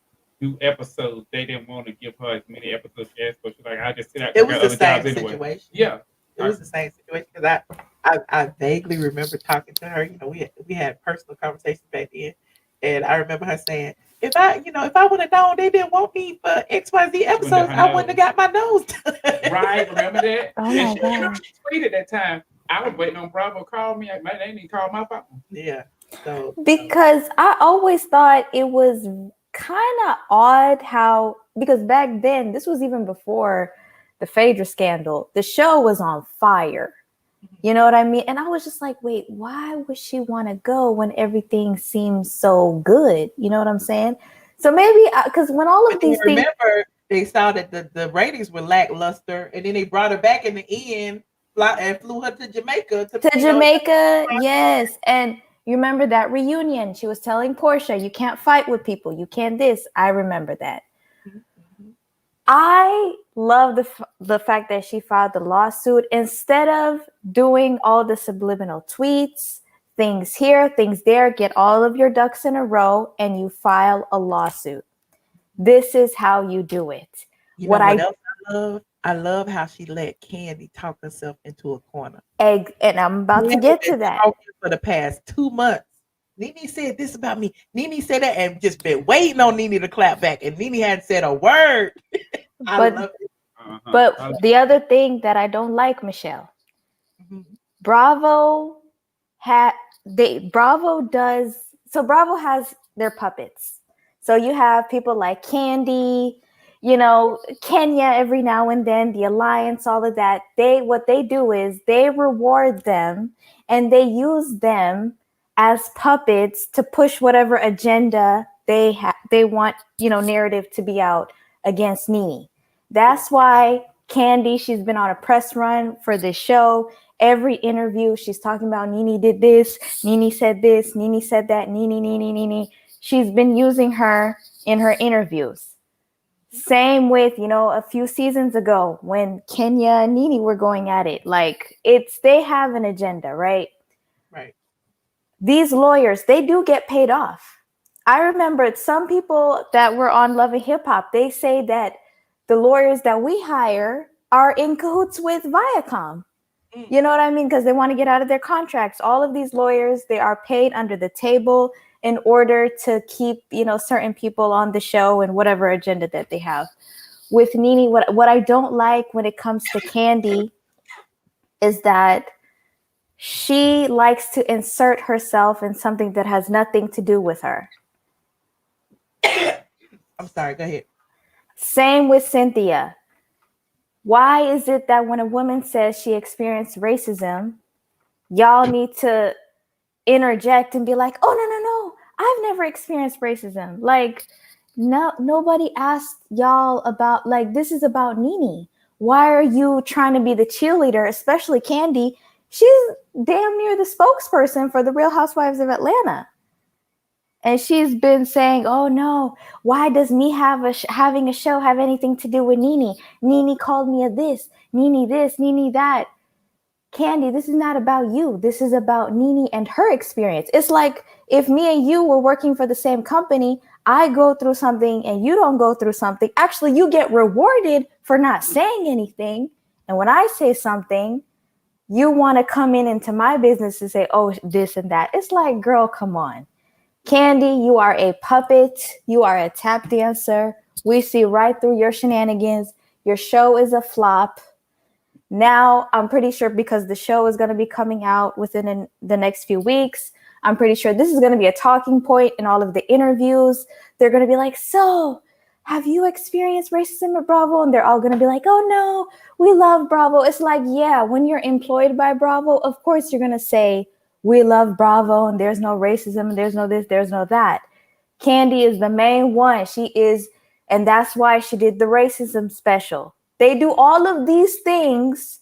do episodes, they didn't want to give her as many episodes as but she's like, I just sit out. It was the same situation. Yeah, it was the same situation because I vaguely remember talking to her. You know, we had personal conversations back then, and I remember her saying, if I would have known they didn't want me for XYZ episodes, I wouldn't have got my nose done. Right, remember that? Oh and my God. she tweeted that time. I was waiting on Bravo call me. They didn't even call my phone. Yeah. So because I always thought it was kind of odd how, because back then, this was even before the Phaedra scandal, the show was on fire. You know what I mean? And I was just like, wait, why would she want to go when everything seems so good? You know what I'm saying? So maybe, because when all of these things... Remember, they saw that the ratings were lackluster, and then they brought her back in the end and flew her to Jamaica. To Jamaica, yes. And you remember that reunion? She was telling Portia, you can't fight with people. You can't this. I remember that. Mm-hmm. I love the fact that she filed the lawsuit instead of doing all the subliminal tweets, things here, things there, get all of your ducks in a row and you file a lawsuit. This is how you do it. What else I love? I love how she let Candy talk herself into a corner. And I'm about to get to that. For the past 2 months, Nene said this about me. Nene said that, and just been waiting on Nene to clap back, and Nene hadn't said a word. I love it. But the other thing that I don't like, Michelle, Bravo has their puppets. So you have people like Candy, Kenya every now and then, the Alliance, all of that. What they do is they reward them and they use them as puppets to push whatever agenda they want, narrative to be out against Nene. That's why Candy, she's been on a press run for this show. Every interview, she's talking about Nene did this, Nene said this, Nene said that, Nene. She's been using her in her interviews. Same with, a few seasons ago when Kenya and Nene were going at it. Like, they have an agenda, right? Right. These lawyers, they do get paid off. I remember some people that were on Love and Hip Hop, they say that the lawyers that we hire are in cahoots with Viacom. You know what I mean? Because they want to get out of their contracts. All of these lawyers, they are paid under the table in order to keep, certain people on the show and whatever agenda that they have. With Nene, what I don't like when it comes to Candy is that she likes to insert herself in something that has nothing to do with her. I'm sorry, go ahead. Same with Cynthia. Why is it that when a woman says she experienced racism, y'all need to interject and be like, oh, no, I've never experienced racism. Like, no, nobody asked y'all about, like, this is about Nene. Why are you trying to be the cheerleader, especially Kandi? She's damn near the spokesperson for the Real Housewives of Atlanta. And she's been saying, oh no, why does me having a show have anything to do with Nene? Nene called me a this, Nene that. Kandi, this is not about you. This is about Nene and her experience. It's like if me and you were working for the same company, I go through something and you don't go through something. Actually, you get rewarded for not saying anything. And when I say something, you want to come into my business and say, oh, this and that. It's like, girl, come on. Kandi, you are a puppet. You are a tap dancer. We see right through your shenanigans. Your show is a flop. Now, I'm pretty sure because the show is going to be coming out within the next few weeks, I'm pretty sure this is going to be a talking point in all of the interviews. They're going to be like, so have you experienced racism at Bravo? And they're all going to be like, oh no, we love Bravo. It's like, yeah, when you're employed by Bravo, of course you're going to say, we love Bravo and there's no racism and there's no this, there's no that. Kandi is the main one. She is, and that's why she did the racism special. They do all of these things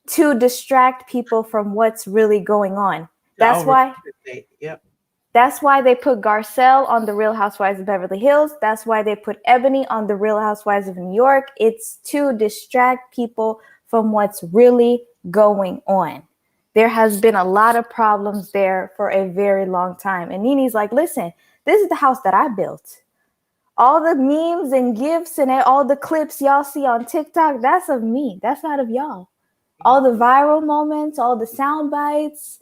to distract people from what's really going on. That's why. Yep. That's why they put Garcelle on the Real Housewives of Beverly Hills. That's why they put Ebony on the Real Housewives of New York. It's to distract people from what's really going on. There has been a lot of problems there for a very long time. And Nene's like, listen, this is the house that I built. All the memes and gifs and all the clips y'all see on TikTok, that's of me. That's not of y'all. All the viral moments, all the sound bites,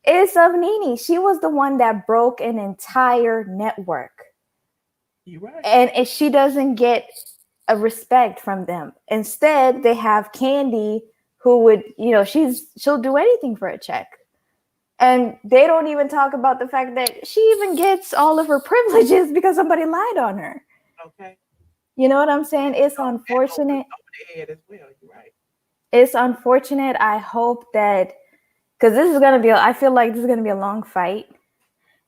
it's of Nene. She was the one that broke an entire network. You're right. And she doesn't get a respect from them. Instead, they have Kandi, who would, she'll do anything for a check. And they don't even talk about the fact that she even gets all of her privileges because somebody lied on her. Okay. You know what I'm saying? It's unfortunate. Over the head as well. You're right. It's unfortunate. I hope that, because this is going to be, I feel like this is going to be a long fight.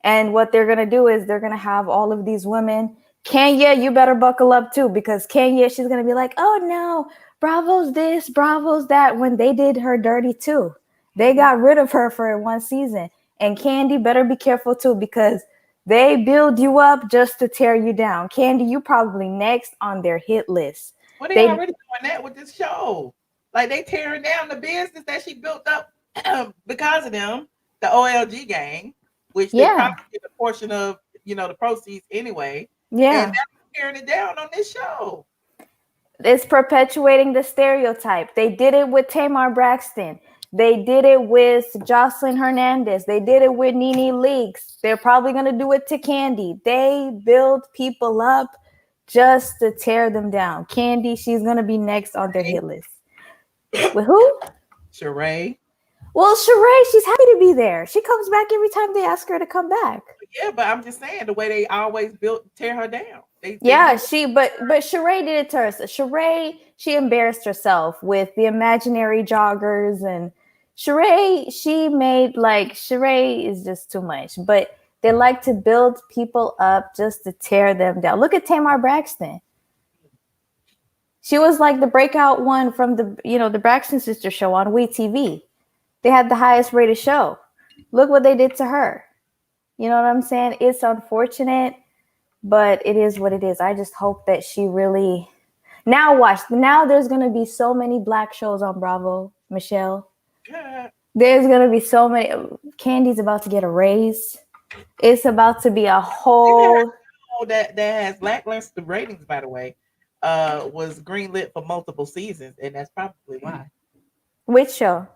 And what they're going to do is they're going to have all of these women. Kenya, you better buckle up too, because Kenya, she's going to be like, oh no, Bravo's this, Bravo's that, when they did her dirty too. They got rid of her for one season. And Kandi better be careful too, because they build you up just to tear you down. Kandi, you probably next on their hit list. Well, they already doing that with this show. Like, they tearing down the business that she built up because of them, the OLG gang, which they probably get a portion of, the proceeds anyway. Yeah. And they're tearing it down on this show. It's perpetuating the stereotype. They did it with Tamar Braxton. They did it with Jocelyn Hernandez. They did it with Nene Leakes. They're probably going to do it to Kandi. They build people up just to tear them down. Kandi, she's going to be next on their hit list. With who? Sheree. Well, Sheree, she's happy to be there. She comes back every time they ask her to come back. Yeah, but I'm just saying the way they always tear her down. But Sheree did it to her. So Sheree, she embarrassed herself with the imaginary joggers, and Sheree is just too much. But they like to build people up just to tear them down. Look at Tamar Braxton. She was like the breakout one from the Braxton Sister show on WeTV. They had the highest rated show. Look what they did to her. You know what I'm saying? It's unfortunate, but it is what it is. I just hope that she really... Now watch. Now there's going to be so many black shows on Bravo, Michelle. Yeah. There's going to be so many. Kandi's about to get a raise. It's about to be a whole... That has lackluster ratings, by the way, was greenlit for multiple seasons, and that's probably why. Which show?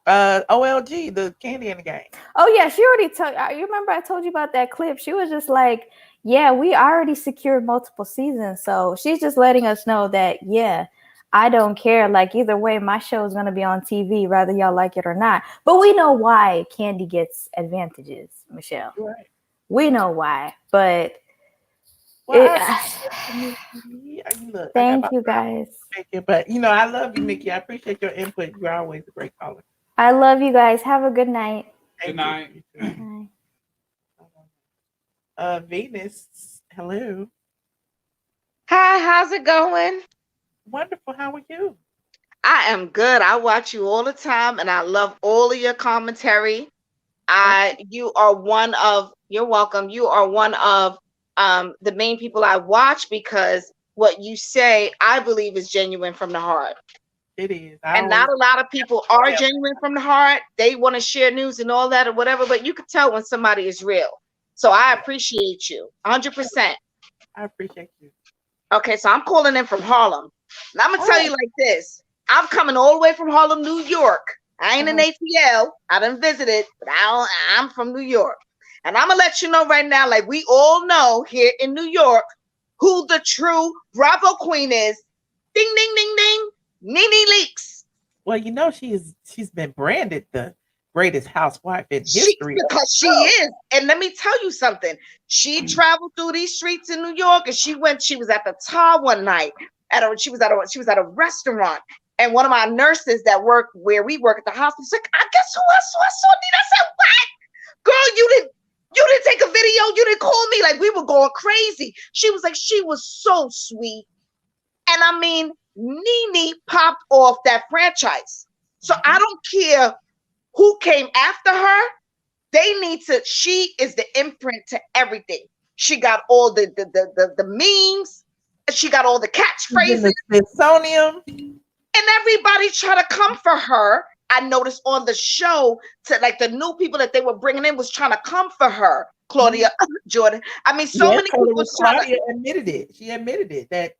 OLG, the Kandi and the Gang. Oh yeah, she already told you. Remember I told you about that clip? She was just like, yeah, we already secured multiple seasons. So she's just letting us know that, yeah, I don't care. Like, either way, my show is going to be on TV, whether y'all like it or not. But we know why Kandi gets advantages, Michelle. Right. We know why. But thank you guys. But I love you, Mickey. I appreciate your input. You're always a great caller. I love you guys. Have a good night. Good night. Venus, hello. Hi, how's it going? Wonderful. How are you? I am good. I watch you all the time, and I love all of your commentary. You are one of. You're welcome. You are one of the main people I watch because what you say, I believe, is genuine from the heart. It is. And not a lot of people are genuine from the heart. They want to share news and all that or whatever, but you can tell when somebody is real. So I appreciate you 100%. I appreciate you. Okay, so I'm calling in from Harlem. And I'm going to tell you like this. I'm coming all the way from Harlem, New York. I ain't an ATL. I done visited, but I'm from New York. And I'm going to let you know right now, like we all know here in New York, who the true Bravo queen is. Ding, ding, ding, ding. Nene Leakes. Well, you know, she's been branded the greatest housewife in history. Because she is. And let me tell you something. She traveled through these streets in New York, and she was at the Tar one night. She was at a restaurant. And one of my nurses that work where we work at the hospital was like, I guess who I saw Nene. I said, what? Girl, you didn't take a video. You didn't call me. Like, we were going crazy. She was like, she was so sweet. And I mean, Nene popped off that franchise. So I don't care who came after her. She is the imprint to everything. She got all the memes. She got all the catchphrases. The Smithsonian. And everybody try to come for her. I noticed on the show, to like the new people that they were bringing in was trying to come for her. Claudia Jordan. I mean, many people. Claudia admitted it. She admitted it that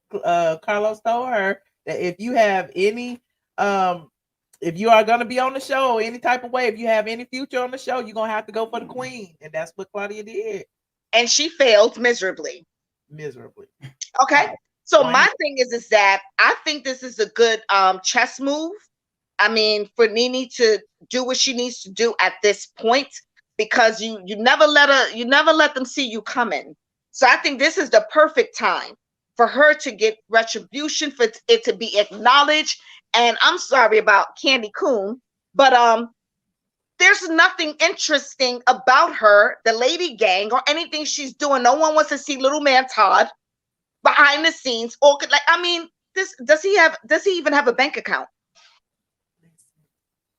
Carlos told her that if you have any, if you are going to be on the show any type of way, if you have any future on the show, you're going to have to go for the queen. And that's what Claudia did. And she failed miserably. Okay. So my thing is that I think this is a good chess move. I mean, for Nene to do what she needs to do at this point, because you never let them see you coming. So I think this is the perfect time for her to get retribution, for it to be acknowledged. And I'm sorry about Candy Coon, but there's nothing interesting about her, the lady gang, or anything she's doing. No one wants to see little man Todd behind the scenes. Or like, I mean, does he even have a bank account?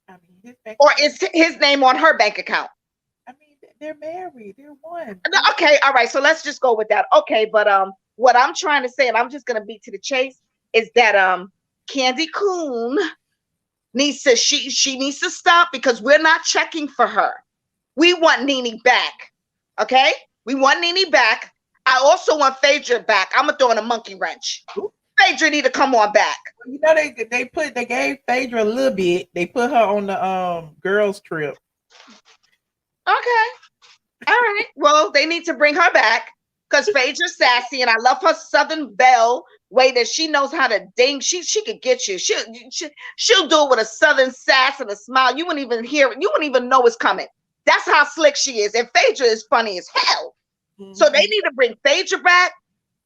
I mean, or is his name on her bank account? I mean, they're married. They're one. Okay, all right. So let's just go with that. Okay, but what I'm trying to say, and I'm just gonna beat to the chase, is that Candy Coon needs to she needs to stop, because we're not checking for her. We want Nene back. Okay, we want Nene back. I also want Phaedra back. I'm gonna throw in a monkey wrench. Phaedra need to come on back. You know, they gave Phaedra a little bit. They put her on the girls trip. Okay. All right. Well, they need to bring her back, because Phaedra's sassy, and I love her Southern Belle way that she knows how to ding. She could get you. She'll do it with a Southern sass and a smile. You wouldn't even hear it. You wouldn't even know it's coming. That's how slick she is. And Phaedra is funny as hell. Mm-hmm. So they need to bring Phaedra back.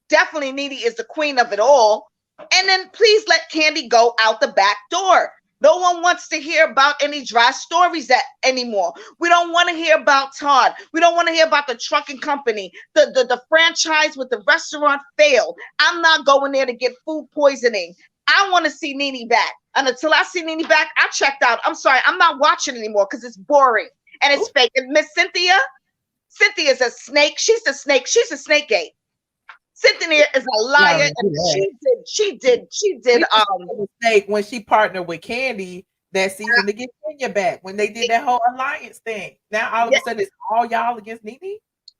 Definitely Nene is the queen of it all. And then please let Candy go out the back door. No one wants to hear about any dry stories anymore. We don't want to hear about Todd. We don't want to hear about the trucking company. The franchise with the restaurant failed. I'm not going there to get food poisoning. I want to see Nene back. And until I see Nene back, I checked out. I'm sorry. I'm not watching anymore because it's boring and it's fake. And Miss Cynthia's a snake. She's a snake. She's a snake gate. Cynthia is a liar, and she did mistake when she partnered with Candy that season to get Kenya back when they did that whole alliance thing. Now all of a sudden it's all y'all against Nene.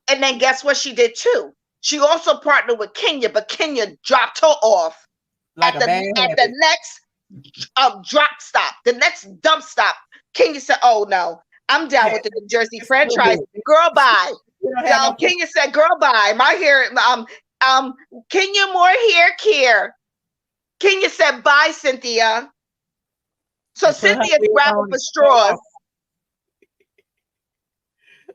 And then guess what she did too? She also partnered with Kenya, but Kenya dropped her off like at the next drop stop, the next dump stop. Kenya said, "Oh no, I'm down with the New Jersey franchise. Girl, bye." Kenya said, "Girl, bye." My hair, Kenya more hair care. Kenya said, "Bye, Cynthia." So Cynthia's grabbing for straws.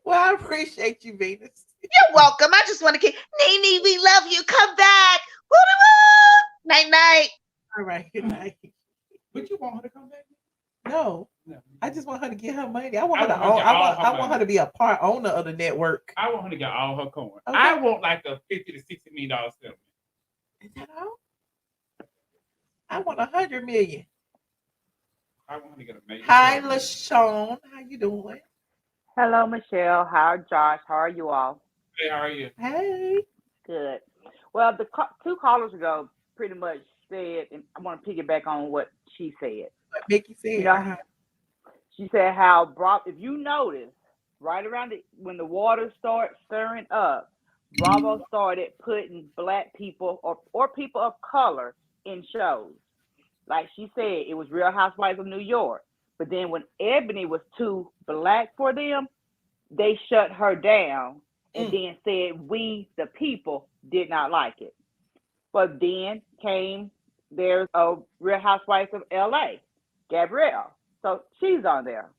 Well, I appreciate you, Venus. You're welcome. I just want to keep Nene, we love you. Come back. Woo-woo. Night night. All right, good night. Would you want her to come back? No. I just want her to get her money. I want her to be a part owner of the network. I want her to get all her coin. Okay. I want like a $50 to $60 million settlement. Is that all? I want $100 million. I want to get a major. Hi, LaShawn. How you doing? Hello, Michelle. Hi, Josh. How are you all? Hey, how are you? Hey. Good. Well, the two callers ago pretty much said, and I want to piggyback on what she said. What Mickey said. You know, she said how if you notice, right around when the water started stirring up, Bravo started putting black people or people of color in shows. Like she said, it was Real Housewives of New York. But then when Ebony was too black for them, they shut her down and then said we, the people, did not like it. But then there's a Real Housewives of LA, Gabrielle. So she's on there.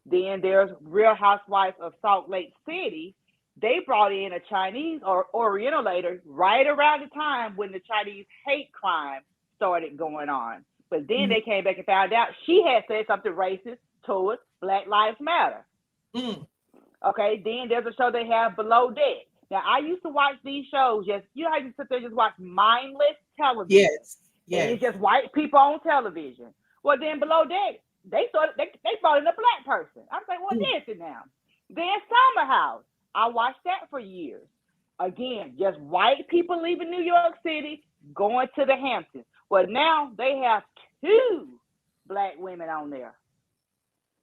Then there's Real Housewives of Salt Lake City. They brought in a Chinese or Oriental lady right around the time when the Chinese hate crime started going on. But then they came back and found out she had said something racist towards Black Lives Matter. Okay, then there's a show they have, Below Deck. Now, I used to watch these shows, how you sit there and just watch mindless television. Yes. And it's just white people on television. Well, then Below Deck, they brought in a black person. I'm like, well, this it now. Then Summer House, I watched that for years. Again, just white people leaving New York City, going to the Hamptons. Well, now they have 2 black women on there.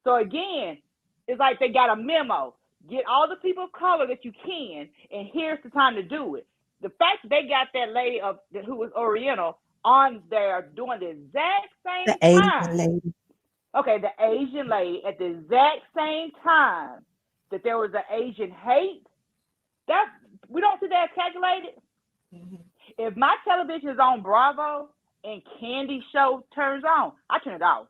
So again, it's like they got a memo. Get all the people of color that you can, and here's the time to do it. The fact that they got that lady who was Oriental on there doing the exact same time. Asian lady. Okay, the Asian lady at the exact same time that there was an Asian hate. We don't see that calculated. If my television is on Bravo and Candy's show turns on, I turn it off.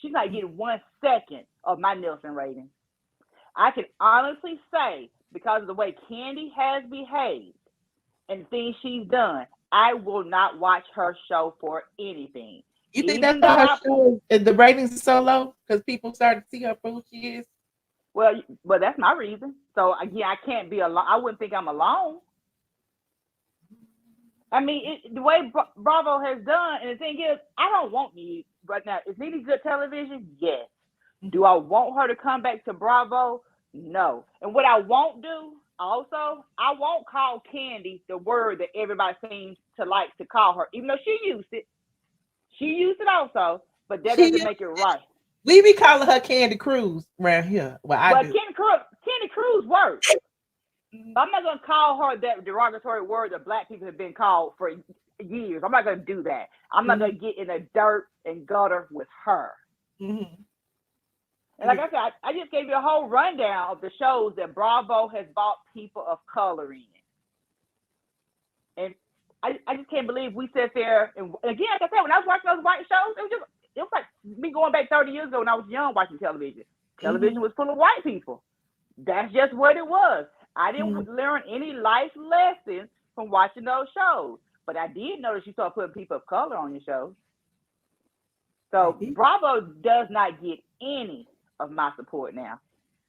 She's not getting 1 second of my Nielsen rating. I can honestly say, because of the way Candy has behaved and the things she's done, I will not watch her show for anything. You think that's why her show, the ratings are so low? Because people started to see her for who she is? Well, that's my reason. So, again, I can't be alone. I wouldn't think I'm alone. I mean, the way Bravo has done, and the thing is, I don't want Nene right now. Is Nene good television? Yes. Do I want her to come back to Bravo? No. And what I won't do, also, I won't call Candy the word that everybody seems to like to call her, even though she used it. She used it also, but that doesn't make it right. We be calling her Candy Cruz around here. Well, I do. Candy Cruz works. I'm not going to call her that derogatory word that black people have been called for years. I'm not going to do that. I'm not going to get in the dirt and gutter with her. And like I said, I just gave you a whole rundown of the shows that Bravo has brought people of color in. And I just can't believe we sit there. And again, like I said, when I was watching those white shows, it was like me going back 30 years ago when I was young watching television. Television was full of white people. That's just what it was. I didn't learn any life lessons from watching those shows. But I did notice you started putting people of color on your shows. So Bravo does not get any of my support now.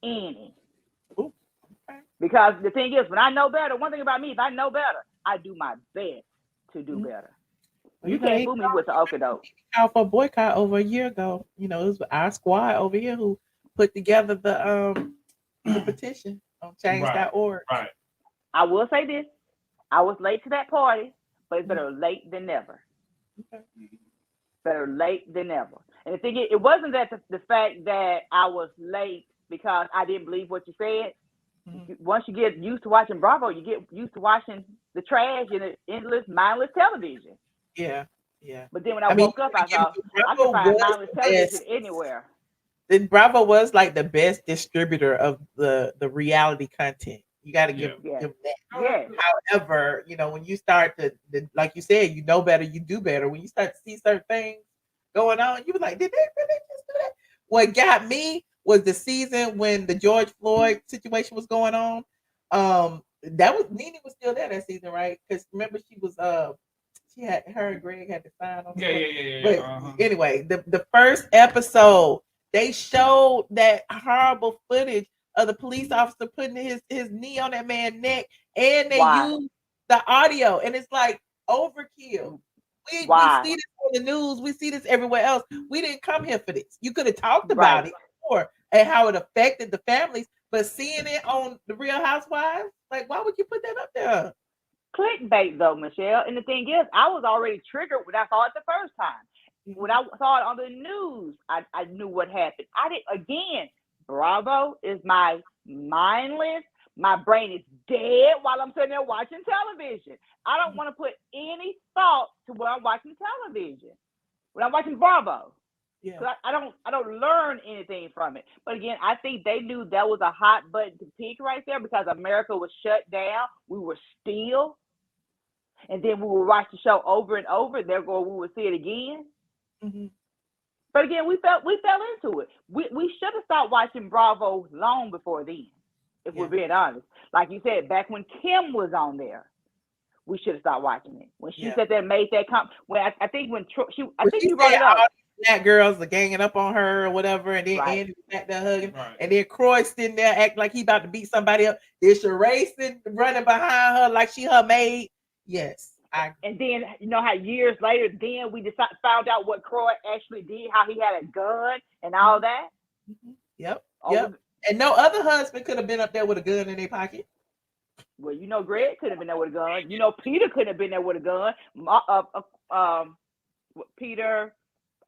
Any. Because the thing is, when I know better, one thing about me, if I know better, I do my best to do better. You can't fool me with the okadoke. Called for a boycott over a year ago. You know, it was our squad over here who put together the petition on change.org. Right. I will say this. I was late to that party, but it's better late than never. Okay. Better late than never. And the thing is, it wasn't that the fact that I was late because I didn't believe what you said. Once you get used to watching Bravo, you get used to watching the trash and the endless, mindless television. Yeah. But then when I woke up, I thought, I can find mindless television anywhere. Then Bravo was like the best distributor of the reality content. You got to give them that. Yeah. However, you know, when you start to, like you said, you know better, you do better. When you start to see certain things going on, you were like, did they really just do that? What got me was the season when the George Floyd situation was going on. That was Nene was still there that season, right? Because remember she was she had her and Greg had to sign on. Yeah. But anyway, the first episode they showed that horrible footage of the police officer putting his knee on that man's neck, and they used the audio, and it's like overkill. We Why? see this on the news. We see this everywhere else. We didn't come here for this. You could have talked Right. about it before and how it affected the families, but seeing it on the Real Housewives, like, why would you put that up there? Clickbait though, Michelle. And the thing is, I was already triggered when I saw it the first time. When I saw it on the news, I knew what happened. I did again. Bravo is my mindless. My brain is dead while I'm sitting there watching television. I don't want to put any thought to when I'm watching television. When I'm watching Bravo. Yeah. I don't learn anything from it. But again, I think they knew that was a hot button to pick right there because America was shut down. We were still. And then we would watch the show over and over. Therefore, we would see it again. Mm-hmm. But again, we fell into it. We should have stopped watching Bravo long before then, if we're being honest. Like you said, back when Kim was on there, we should have stopped watching it. When she sat there and made that comment. Well, I think when she brought it up. Black girls are ganging up on her or whatever, and then Andy was back there hugging, and then Croy sitting there acting like he about to beat somebody up. Then Sheree running behind her like she her maid. Yes. And then you know how years later, then we found out what Croy actually did, how he had a gun and all that. Mm-hmm. Yep. And no other husband could have been up there with a gun in their pocket. Well, you know, Greg could have been there with a gun. You know, Peter could have been there with a gun. Peter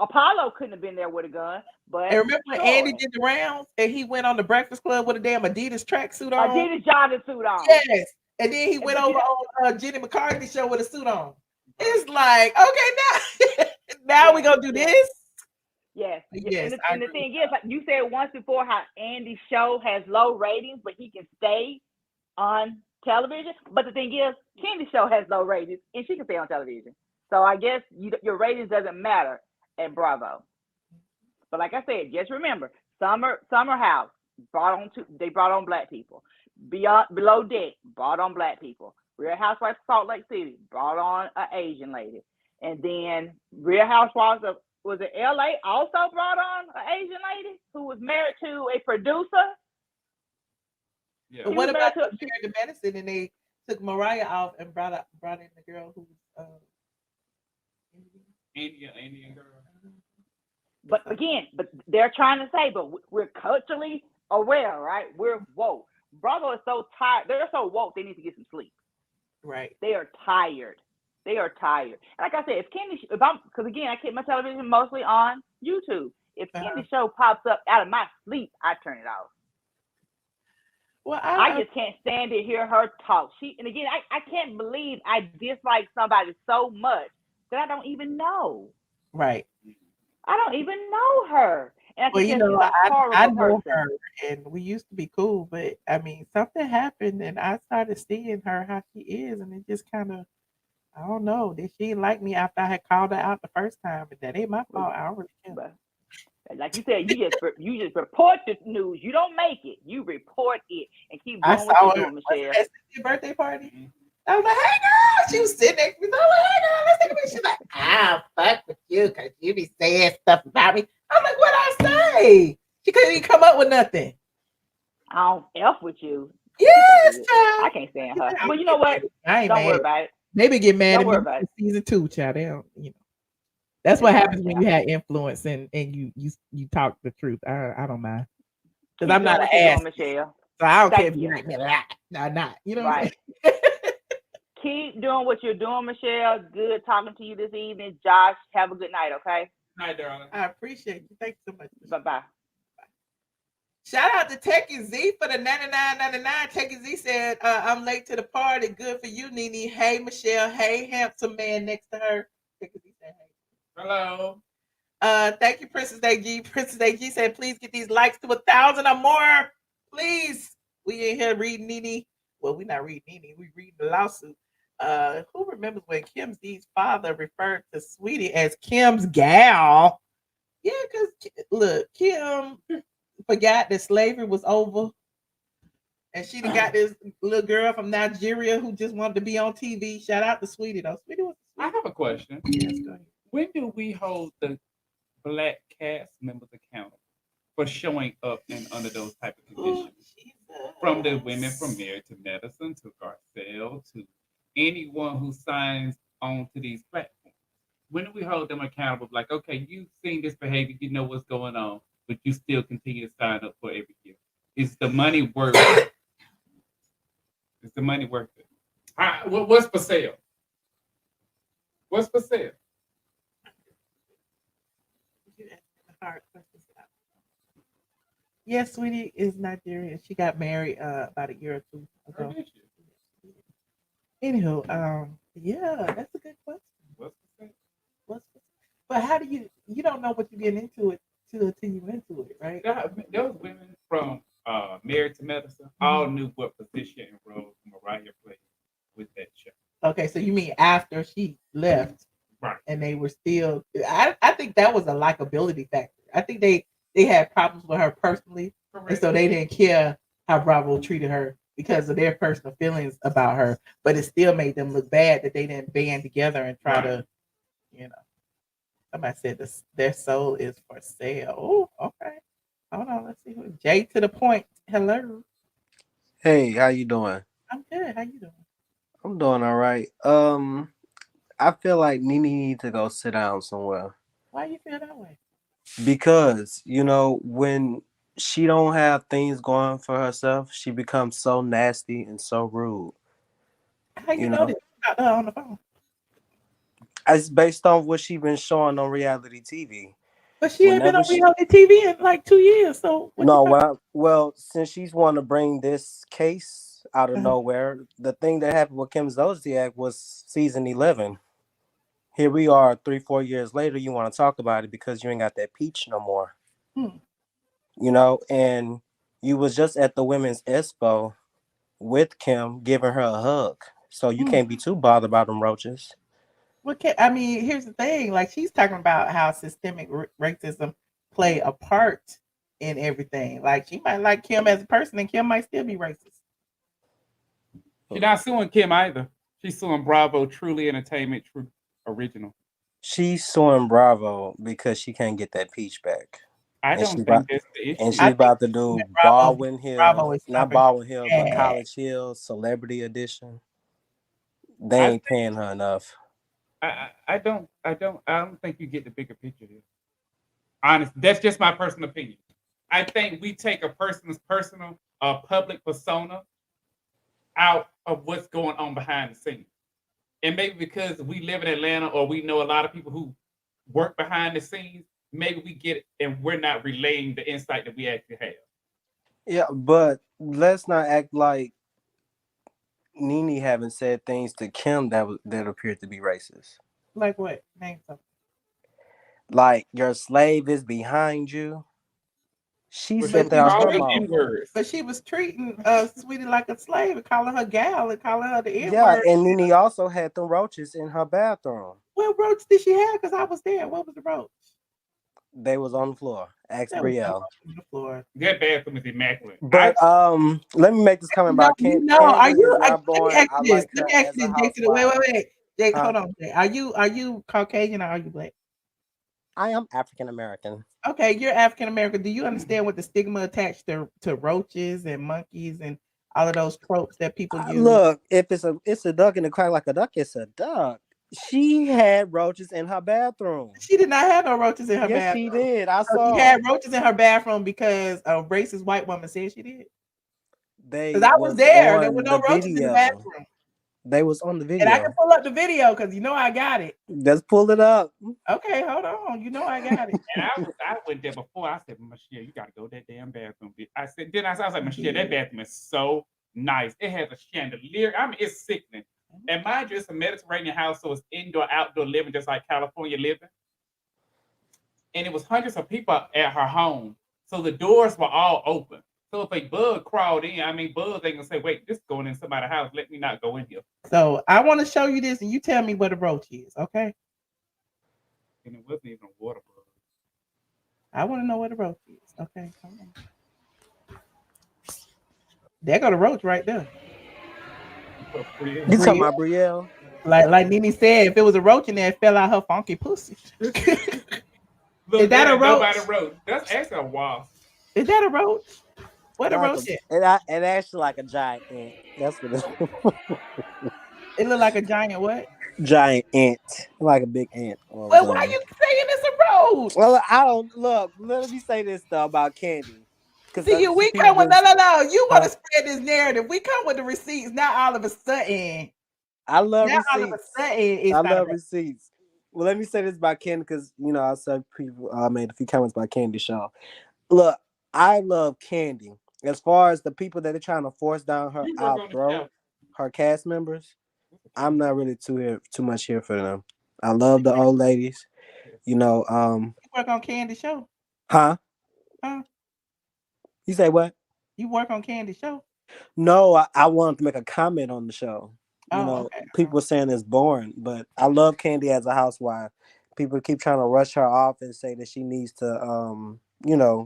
Apollo couldn't have been there with a gun. But and remember when Andy did the rounds and he went on the Breakfast Club with a damn Adidas tracksuit on? Adidas jogging suit on. Yes. And then he went over on Jenny McCarthy's show with a suit on. It's like, okay, now we're going to do this? Yes. Yes. And the thing is, like you said once before, how Andy's show has low ratings, but he can stay on television. But the thing is, Candy's show has low ratings, and she can stay on television. So I guess your ratings doesn't matter at Bravo. But like I said, just remember, Summer House brought on Black people. Below Deck brought on Black people. Real Housewives of Salt Lake City brought on an Asian lady. And then Real Housewives of LA also brought on an Asian lady who was married to a producer. Yeah. But what about the medicine and they took Mariah off and brought in the girl who was Indian girl. But again, they're trying to say, but we're culturally aware, right? We're woke. Bravo is so tired. They're so woke. They need to get some sleep. Right. They are tired. They are tired. Like I said, because again, I keep my television mostly on YouTube. If Candy's show pops up out of my sleep, I turn it off. Well, I just can't stand to hear her talk. And again, I can't believe I dislike somebody so much that I don't even know. Right. I don't even know her. And well, you know, I know her, and we used to be cool, but I mean, something happened, and I started seeing her how she is, and it just kind of, I don't know, did she like me after I had called her out the first time? But that ain't my fault. I don't really care. Like you said, you just report the news. You don't make it. You report it and keep doing what you're doing, Michelle. At your birthday party. Mm-hmm. I was like, hey girl, she was sitting next to me. I was like, hey girl, let's take a picture. She's like, I'll fuck with you because you be saying stuff about me. I'm like, what I say? She couldn't even come up with nothing. I don't F with you. Yes, child. I can't stand her. But you know what? Don't worry about it. Maybe get mad don't at me for season 2, child. They don't, you know. That's what happens when you have influence and you talk the truth. I don't mind. Because I'm not an ass. Michelle. So I don't care if you like me. No, not. You know right. Keep doing what you're doing, Michelle. Good talking to you this evening. Josh, have a good night, okay? Good night, darling. I appreciate you. Thanks so much. Bye-bye. Shout out to Techie Z for the $99.99. Techie Z said, I'm late to the party. Good for you, Nene. Hey, Michelle. Hey, handsome man next to her. Techie Z said, hey. Hello. Thank you, Princess AG. Princess AG said, please get these likes to 1,000 or more. Please. We in here reading Nene. Well, we're not reading Nene. We reading the lawsuit. Who remembers when Kim Z's father referred to Sweetie as Kim's gal? Yeah, because look, Kim forgot that slavery was over. And she got this little girl from Nigeria who just wanted to be on TV. Shout out to Sweetie, though. Sweetie was I have a question. Yes, go ahead. When do we hold the Black cast members accountable for showing up under those type of conditions? From the women from Married to Medicine to Garcelle to anyone who signs on to these platforms. When do we hold them accountable? Like, okay, you've seen this behavior, you know what's going on, but you still continue to sign up for every year. Is the money worth it? Is the money worth it? What's for sale? What's for sale? Hard questions. Yes, sweetie is Nigerian. She got married about a year or two ago. Anywho, yeah, that's a good question. What's for sale? But how do you don't know what you're getting into it till you into it, right? Those women from Married to Medicine all knew what position and role Mariah played with that show. Okay, so you mean after she left, right? And they were still. I think that was a likability factor. I think they had problems with her personally, Correct. And so they didn't care how Bravo treated her because of their personal feelings about her. But it still made them look bad that they didn't band together and try to, Somebody said their soul is for sale. Oh, okay. Hold on, let's see who. Jay to the point. Hello. Hey, how you doing? I'm good. How you doing? I'm doing all right. I feel like Nene needs to go sit down somewhere. Why you feel that way? Because, when she don't have things going for herself, she becomes so nasty and so rude. How you know this? Got her on the phone. It's based on what she's been showing on reality TV. But she ain't been on reality TV in like 2 years. So well, since she's want to bring this case out of nowhere, the thing that happened with Kim Zolciak was season 11. Here we are 3-4 years later. You want to talk about it because you ain't got that peach no more. And you was just at the Women's Expo with Kim giving her a hug. So you can't be too bothered about them roaches. I mean, here's the thing. Like, she's talking about how systemic racism play a part in everything. Like, she might like Kim as a person, and Kim might still be racist. She's not suing Kim either. She's suing Bravo, Truly Entertainment, True Original. She's suing Bravo because she can't get that peach back. I don't think that's the issue. And she's about to do Baldwin Hills, not Baldwin Hills, but College Hills, Celebrity Edition. They ain't paying her enough. I don't think you get the bigger picture here. Honestly, that's just my personal opinion. I think we take a person's personal public persona out of what's going on behind the scenes. And maybe because we live in Atlanta or we know a lot of people who work behind the scenes, maybe we get it and we're not relaying the insight that we actually have. Yeah, but let's not act like Nene haven't said things to Kim that appeared to be racist. Like what? Name something. Like, your slave is behind you. She said that on her mouth. But she was treating Sweetie like a slave and calling her gal and calling her the N-word. Yeah, and Nene also had them roaches in her bathroom. What roach did she have? Because I was there. What was the roach? They was on the floor. Ask Brielle. That bathroom is immaculate. But let me make this comment about Kim. No, are you? Let me ask you this. Let me ask you this. Wait. Jake, hold on. Are you Caucasian or are you black? I am African American. Okay, you're African American. Do you understand what the stigma attached to roaches and monkeys and all of those tropes that people use? Look, if it's a duck in the crack like a duck, it's a duck. She had roaches in her bathroom. She did not have no roaches in her bathroom. Yes, she did. I saw. She had roaches in her bathroom because a racist white woman said she did. Because I was there. There were no roaches in the bathroom. They was on the video. And I can pull up the video because I got it. Let's pull it up. Okay, hold on. I got it. And I went there before. I said, Michelle, you gotta go to that damn bathroom. I was like, Michelle, that bathroom is so nice. It has a chandelier. I mean, it's sickening. And mind you, it's a Mediterranean house, so it's indoor, outdoor living, just like California living. And it was hundreds of people at her home. So the doors were all open. So if a bug crawled in, bugs ain't gonna say, wait, this is going in somebody's house. Let me not go in here. So I want to show you this, and you tell me what a roach is, okay? And it wasn't even a water bug. I want to know what a roach is. Okay, come on. There go the roach right there. You talking about Brielle? Like Nene said, if it was a roach in there, it fell out her funky pussy. Look, is that a roach? That's actually a wasp. Is that a roach? What a roach is? It actually like a giant ant. That's what it is. It looked like a giant what? Giant ant, like a big ant. All Well, the why time. you saying it's a road? Well, I don't look. Let me say this though about Candy, because See, some we people come with been, no. You want to huh? spread this narrative. We come with the receipts. Not all of a sudden. I love Now all of a receipts. sudden it's I not a love road. receipts. Well, let me say this about Candy, because I said people. I made a few comments about Candy Shaw. Look, I love Candy. As far as the people that are trying to force down her You work our on the throat, show. her cast members, I'm not really too much here for them. I love the old ladies. You know, You work on Candy Show. huh? Huh? You say what? You work on Candy Show. No, I wanted to make a comment on the show. Oh, okay. People were saying it's boring, but I love Candy as a housewife. People keep trying to rush her off and say that she needs to,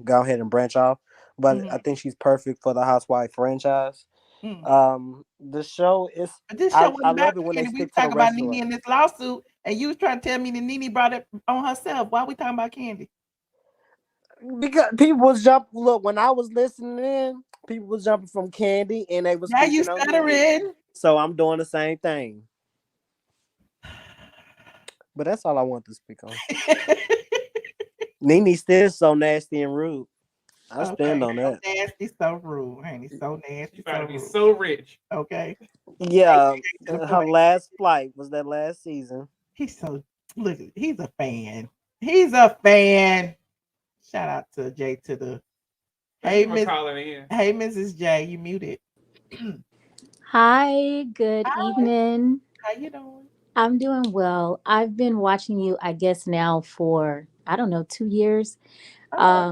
go ahead and branch off. But I Mm-hmm. think she's perfect for the housewife franchise. Mm. The show is, But this show I wasn't about love it when they Candy. We was stick to the talking about Nene restaurant. in this lawsuit, and you was trying to tell me that Nene brought it on herself. Why we talking about Candy? Because people was jumping. Look, when I was listening in, people was jumping from Candy and they was Now you speaking on Nene. stuttering. So I'm doing the same thing. But that's all I want to speak on. Nene still so nasty and rude. I stand Okay, on so that. nasty, so rude, honey. So You nasty, about so to be rude. so rich. Okay, Yeah, to the her point. last flight was that last season. He's so look. He's a fan. He's a fan. Shout out to Jay to the. Thank Hey you for Miss. calling in. Hey Mrs. J, you muted. Hi, good Hi. evening. How you doing? I'm doing well. I've been watching you, I guess now for, I don't know, 2 years, Oh.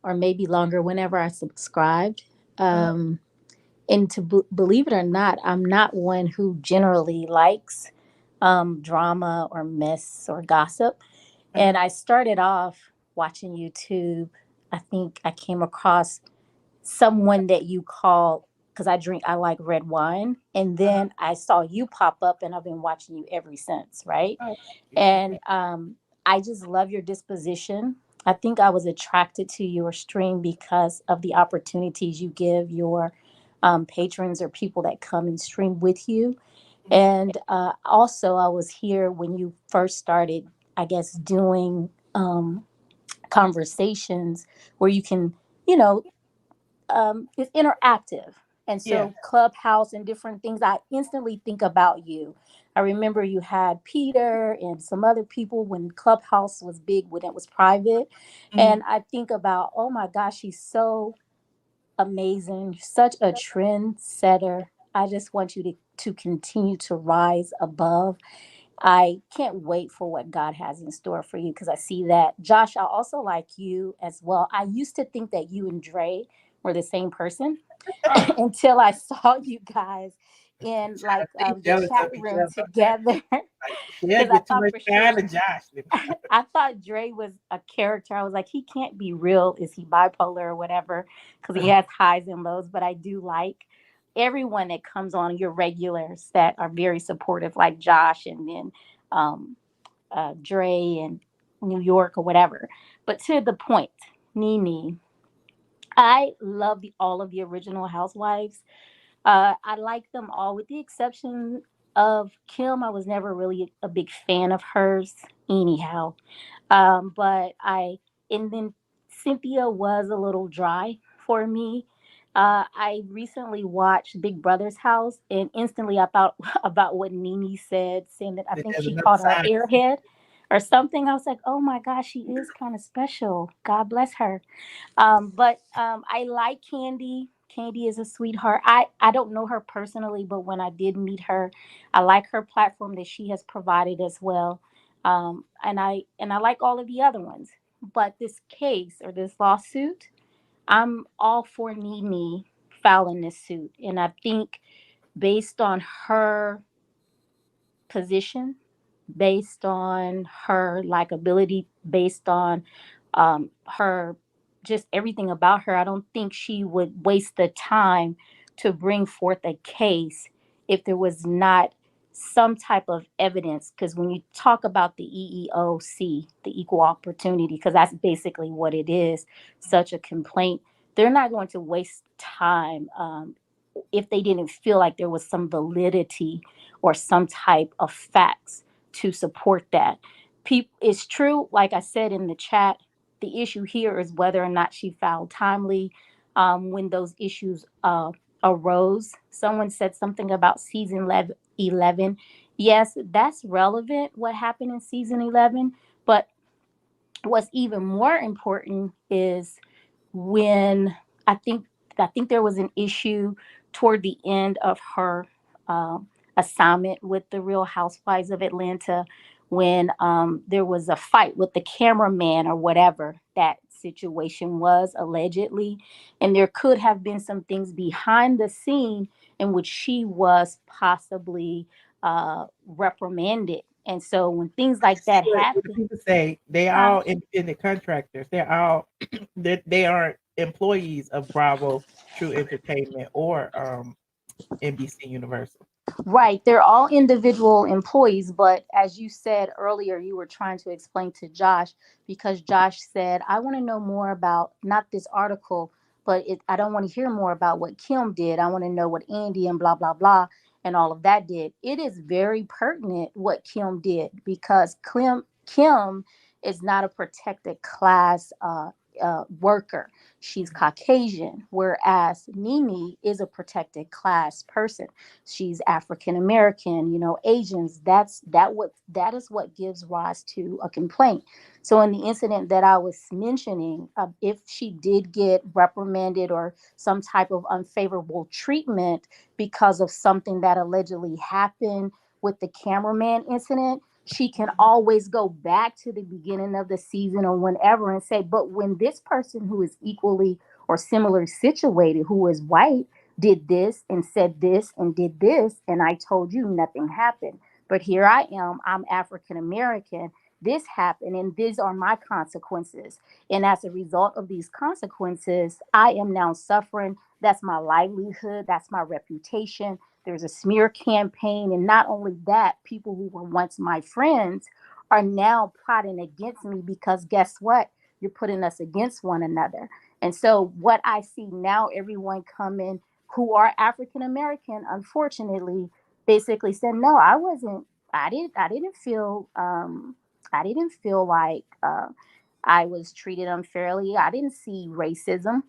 or maybe longer whenever I subscribed. Uh, Um, and believe it or not, I'm not one who generally likes drama or mess or gossip. And uh, I started off watching YouTube. I think I came across someone that you call, because I like red wine, and uh, then I saw you pop up and I've been watching you ever since, right? oh, And okay. I just love your disposition. I think I was attracted to your stream because of the opportunities you give your patrons or people that come and stream with you. Mhm. And also I was here when you first started, I guess, doing conversations where you can, you know, it's interactive. And Yeah. so Clubhouse and different things, I instantly think about you. I remember you had Peter and some other people when Clubhouse was big, when it was private. Mhm. And I think about, oh my gosh, she's so amazing, such a trend setter. I just want you to continue to rise above. I can't wait for what God has in store for you because I see that. Josh, I also like you as well. I used to think that you and Dre were the same person Oh, until I saw you guys in like They the jealous chat of each room other. together. Like Michelle Because I get too thought much for shine sure, to Josh. I thought Dre was a character. I was like, he can't be real. Is he bipolar or whatever? Because he has highs and lows. But I do like everyone that comes on, your regulars that are very supportive, like Josh and then um, Dre and New York or whatever. But to the point, Nene, I love all of the original Housewives. I like them all, with the exception of Kim. I was never really a big fan of hers, anyhow. But and then Cynthia was a little dry for me. I recently watched Big Brother's house, and instantly I thought about what Nene said, saying that I think There's she another called her side. airhead or something. I was like, oh my gosh, she is kind of special. God bless her. But I like Candy. Candy is a sweetheart. I don't know her personally, but when I did meet her, I like her platform that she has provided as well. And I like all of the other ones. But this case or this lawsuit, I'm all for Nene filing this suit. And I think based on her position, based on her likability, based on her just everything about her. I don't think she would waste the time to bring forth a case if there was not some type of evidence. Because when you talk about the EEOC, the equal opportunity, because that's basically what it is, such a complaint, they're not going to waste time if they didn't feel like there was some validity or some type of facts to support that. It's true, like I said in the chat, the issue here is whether or not she filed timely when those issues arose. Someone said something about season 11. Yes, that's relevant, what happened in season 11. But what's even more important is when I think I think there was an issue toward the end of her assignment with the Real Housewives of Atlanta when there was a fight with the cameraman or whatever that situation was allegedly, and there could have been some things behind the scene in which she was possibly reprimanded. And so when things like that What happen, people say, they all independent contractors. They're all they aren't employees of Bravo, True Entertainment, or NBC Universal. right, they're all individual employees, but as you said earlier, you were trying to explain to Josh because Josh said, I want to know more about not this article, but I don't want to hear more about what Kim did. I want to know what Andy and blah, blah, blah, and all of that did. It is very pertinent what Kim did because Kim is not a protected class worker. She's Caucasian, whereas Nene is a protected class person. She's African American, Asians. That is what gives rise to a complaint. So in the incident that I was mentioning, if she did get reprimanded or some type of unfavorable treatment because of something that allegedly happened with the cameraman incident, she can always go back to the beginning of the season or whenever and say, but when this person who is equally or similarly situated, who is white, did this and said this and did this, and I told you nothing happened. But here I am, I'm African American. This happened, and these are my consequences. And as a result of these consequences, I am now suffering. That's my livelihood, that's my reputation. There's a smear campaign. And not only that, people who were once my friends are now plotting against me because guess what? You're putting us against one another. And so what I see now, everyone coming who are African American, unfortunately, basically said, no, I didn't feel like I was treated unfairly. I didn't see racism.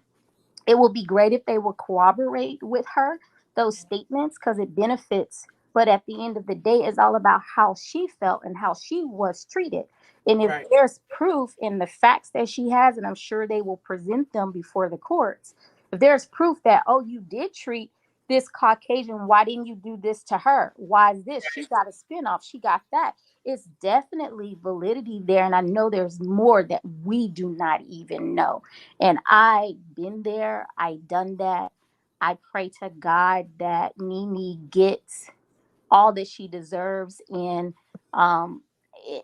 It would be great if they would cooperate with her, those statements, because it benefits. But at the end of the day, it's all about how she felt and how she was treated. And if there's proof in the facts that she has, and I'm sure they will present them before the courts, if there's proof that, oh, you did treat this Caucasian, why didn't you do this to her? Why is this? She got a spinoff. She got that. It's definitely validity there. And I know there's more that we do not even know. And I been there. I done that. I pray to God that Nene gets all that she deserves um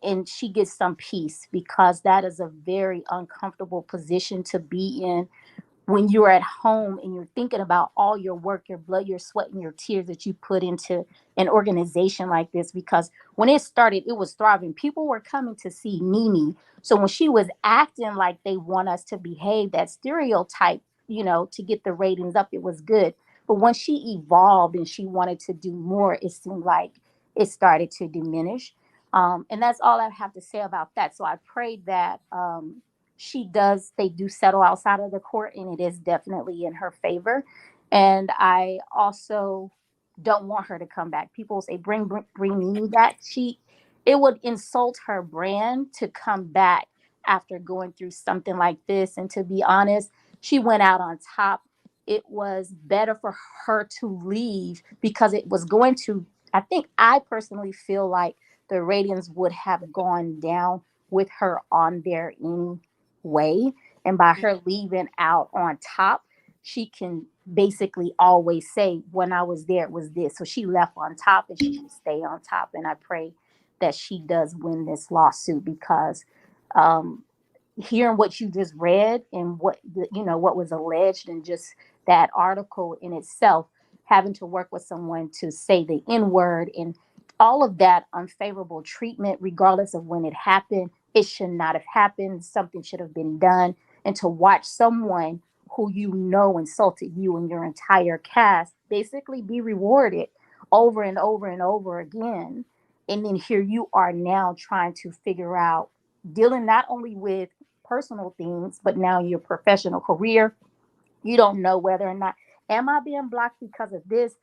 and she gets some peace because that is a very uncomfortable position to be in when you're at home and you're thinking about all your work, your blood, your sweat, and your tears that you put into an organization like this. Because when it started, it was thriving. People were coming to see Nene. So when she was acting like they want us to behave, that stereotype, to get the ratings up, it was good. But once she evolved and she wanted to do more, it seemed like it started to diminish. And that's all I have to say about that. So I pray that they do settle outside of the court, and it is definitely in her favor. And I also don't want her to come back. People say bring Nene back. It would insult her brand to come back after going through something like this. And to be honest, she went out on top. It was better for her to leave because it was going to, I personally feel like the ratings would have gone down with her on there anyway. And by her leaving out on top, she can basically always say, when I was there, it was this. So she left on top and she should stay on top. And I pray that she does win this lawsuit because hearing what you just read and what was alleged and just that article in itself, having to work with someone to say the N word and all of that unfavorable treatment, regardless of when it happened, it should not have happened. Something should have been done. And to watch someone who insulted you and your entire cast basically be rewarded over and over and over again. And then here you are now trying to figure out, dealing not only with personal things, but now your professional career. You don't know whether or not, am I being blocked because of this?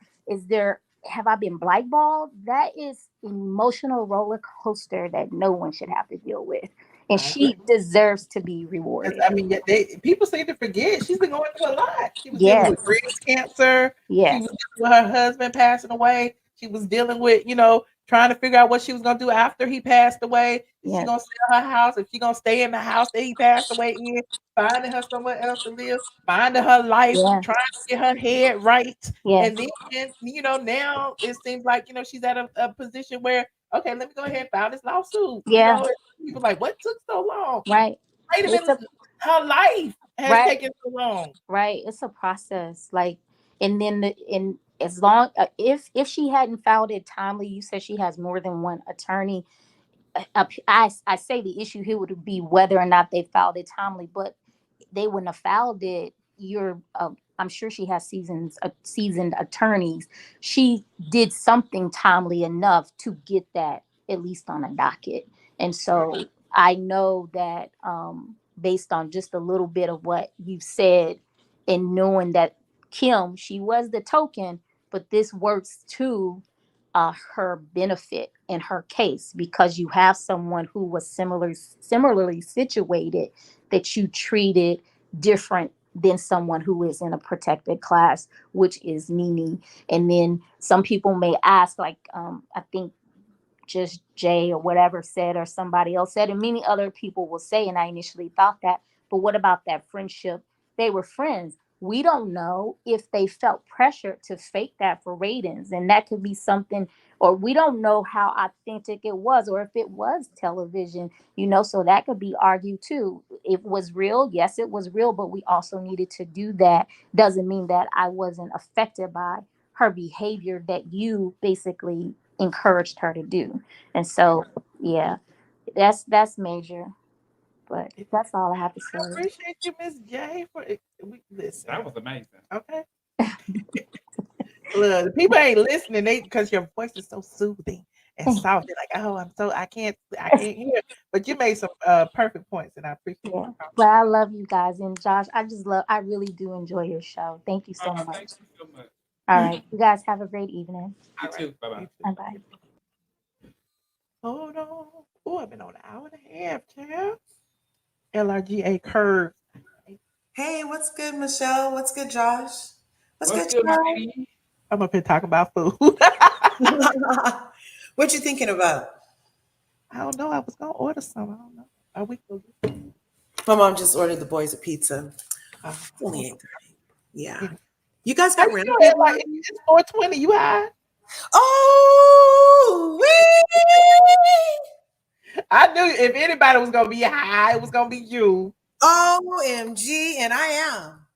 Have I been blackballed? That is an emotional roller coaster that no one should have to deal with. And she deserves to be rewarded. I mean, people seem to forget she's been going through a lot. She was dealing Yes. with breast cancer. She Yes. was dealing with her husband passing away. She was dealing with, trying to figure out what she was going to do after he passed away. Is she Yes. going to sell her house? If she going to stay in the house that he passed away in, finding her somewhere else to live, finding her life, Yeah. trying to get her head right. Yes. And then, now it seems like, she's at a position where, okay, let me go ahead and file this lawsuit. Yeah. People like, what took so long? Right. Wait a minute, her life has taken so long. Right. It's a process. Like, and then as long if she hadn't filed it timely, you said she has more than one attorney. I say the issue here would be whether or not they filed it timely, but they wouldn't have filed it. I'm sure she has seasoned attorneys. She did something timely enough to get that at least on a docket. And so I know that based on just a little bit of what you've said and knowing that Kim, she was the token, but this works to her benefit in her case, because you have someone who was similarly situated that you treated different than someone who is in a protected class, which is Nene. And then some people may ask, like, I think just Jay or whatever said, or somebody else said, and many other people will say, and I initially thought that, but what about that friendship? They were friends. We don't know if they felt pressure to fake that for ratings, and that could be something, or we don't know how authentic it was, or if it was television, so that could be argued too. It was real. Yes, it was real, but we also needed to do that. Doesn't mean that I wasn't affected by her behavior that you basically encouraged her to do. And so, yeah, that's major. But that's all I have to say. I appreciate you, Miss J, for listen. That was amazing. Okay. Look, the people ain't listening, because your voice is so soothing and soft. They're like, oh, I can't hear. But you made some perfect points, and I appreciate it. But I love you guys, and Josh, I really do enjoy your show. Thank you so much. Thank you so much. All right, you guys have a great evening. You too. Bye-bye. Bye-bye. Hold on. Oh, I've been on an hour and a half, child. LRGA curve. Hey, what's good, Michelle? What's good, Josh? What's good, lady? I'm up here talking about food. What you thinking about? I don't know. I was gonna order some. I don't know. Are we going? My mom just ordered the boys a pizza. It's only 8:30. Yeah. You guys got random people? Like, it's 4:20. You high? Oh, I knew if anybody was gonna be high, it was gonna be you. OMG, and I am.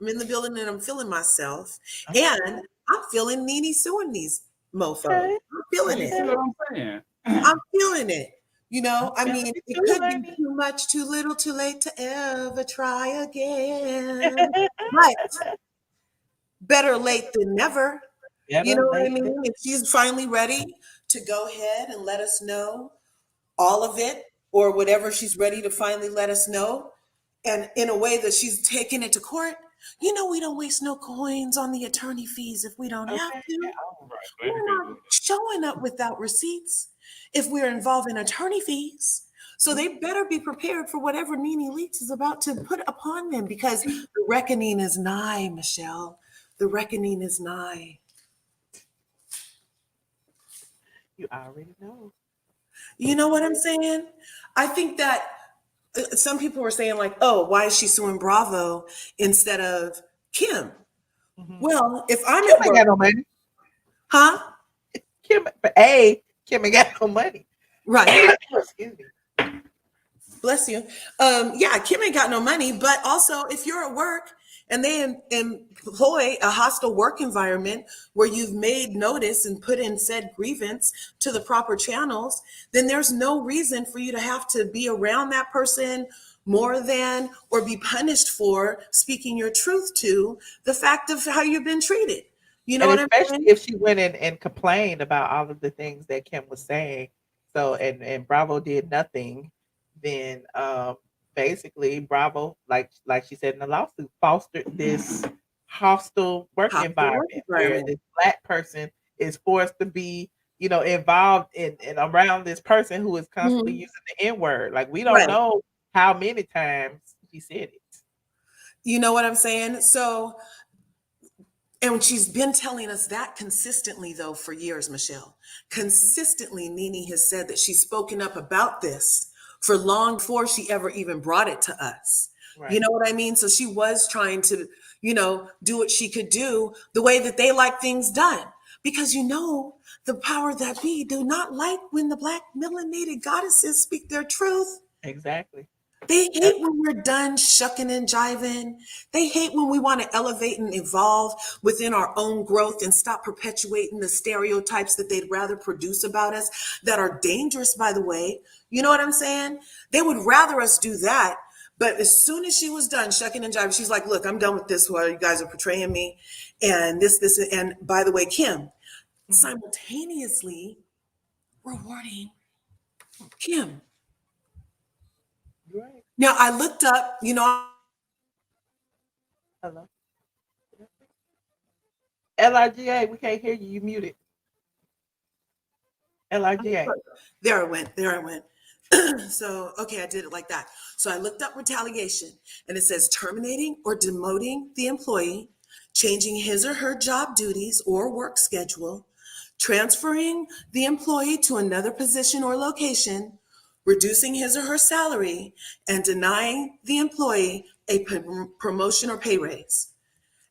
I'm in the building and I'm feeling myself. Okay. And I'm feeling Nene suing these mofos. Okay. I'm feeling it. You know what I'm saying? I'm feeling it. I mean, it could be too much, too little, too late to ever try again. But better late than never. You know what I mean? If she's finally ready to go ahead and let us know all of it, or whatever she's ready to finally let us know, and in a way that she's taking it to court, we don't waste no coins on the attorney fees if we don't have to. We're not showing up without receipts if we're involved in attorney fees. So they better be prepared for whatever Nene Leakes is about to put upon them, because the reckoning is nigh, Michelle. The reckoning is nigh. You already know. You know what I'm saying? I think that some people were saying, like, oh, why is she suing Bravo instead of Kim? Mm-hmm. Well, if I'm Kim ain't got no money. Huh? Kim ain't got no money. Right. Excuse me. Bless you. Yeah, Kim ain't got no money, but also if you're at work and they employ a hostile work environment where you've made notice and put in said grievance to the proper channels, then there's no reason for you to have to be around that person more than, or be punished for speaking your truth to the fact of how you've been treated. You know And what I'm especially saying? if she went in and complained about all of the things that Kim was saying. So and Bravo did nothing, then basically Bravo, like she said in the lawsuit, fostered this hostile work Hostile work environment where environment. this black person is forced to be, involved in and around this person who is constantly Mhm. using the N-word. Like we don't Right. know how many times he said it. You know what I'm saying? So, and she's been telling us that consistently, though, for years, Michelle. Consistently, Nene has said that she's spoken up about this for long before she ever even brought it to us. Right. You know what I mean? So she was trying to, do what she could do the way that they like things done. Because, the power that be do not like when the black melanated goddesses speak their truth. Exactly. They hate when we're done shucking and jiving. They hate when we want to elevate and evolve within our own growth and stop perpetuating the stereotypes that they'd rather produce about us that are dangerous, by the way. You know what I'm saying? They would rather us do that. But as soon as she was done shucking and jiving, she's like, look, I'm done with this, while you guys are portraying me. And this, and by the way, Kim, simultaneously rewarding Kim. Right. Now, I looked up, Hello. LIGA, we can't hear you. You muted. LIGA. There I went. So, okay, I did it like that. So I looked up retaliation, and it says terminating or demoting the employee, changing his or her job duties or work schedule, transferring the employee to another position or location, reducing his or her salary, and denying the employee a promotion or pay raise.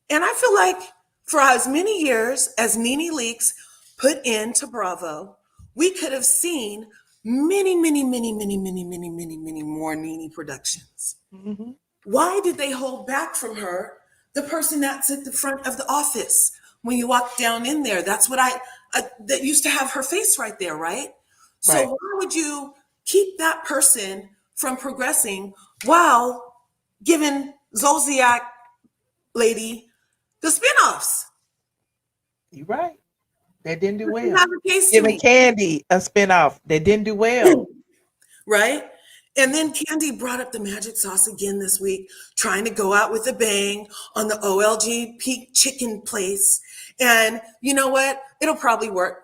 And I feel like for as many years as Nene Leakes put into Bravo, we could have seen many, many, many, many, many, many, many, many more Nene productions. Mm-hmm. Why did they hold back from her the person that's at the front of the office? When you walk down in there, that's what that used to have her face right there, right? So Right. why would you keep that person from progressing while giving Zolciak lady the spinoffs? You're right. They didn't do well. Not the case to Giving me. Candy a spinoff. They didn't do well. Right? And then Candy brought up the magic sauce again this week, trying to go out with a bang on the OLG Peak Chicken place. And you know what? It'll probably work.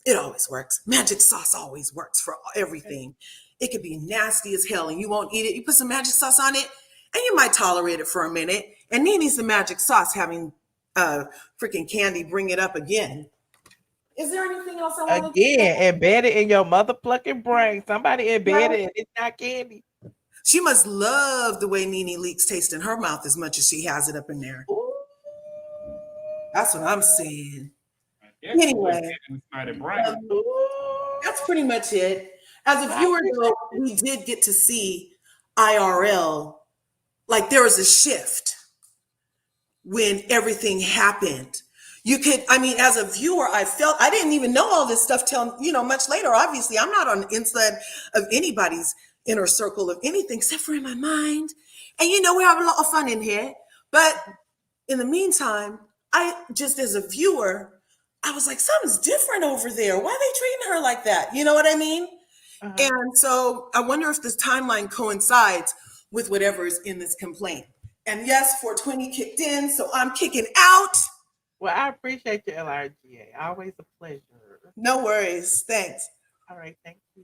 It always works. Magic sauce always works for everything. It could be nasty as hell and you won't eat it. You put some magic sauce on it and you might tolerate it for a minute. And Nene's the magic sauce having freaking Candy bring it up again. Is there anything else I want to Again, embedded in your motherfucking brain. Somebody embedded it. It's not Candy. She must love the way Nene Leakes tastes in her mouth as much as she has it up in there. Ooh. That's what I'm saying. Anyway, that's pretty much it. As a viewer, though, we did get to see IRL. Like there was a shift when everything happened. You could, as a viewer, I didn't even know all this stuff till, much later. Obviously, I'm not on the inside of anybody's inner circle of anything except for in my mind. And we have a lot of fun in here. But in the meantime, I just as a viewer, I was like, something's different over there. Why are they treating her like that? You know what I mean? Uh-huh. And so I wonder if this timeline coincides with whatever is in this complaint. And yes, 420 kicked in, so I'm kicking out. Well, I appreciate your LRGA. Always a pleasure. No worries. Thanks. All right. Thank you.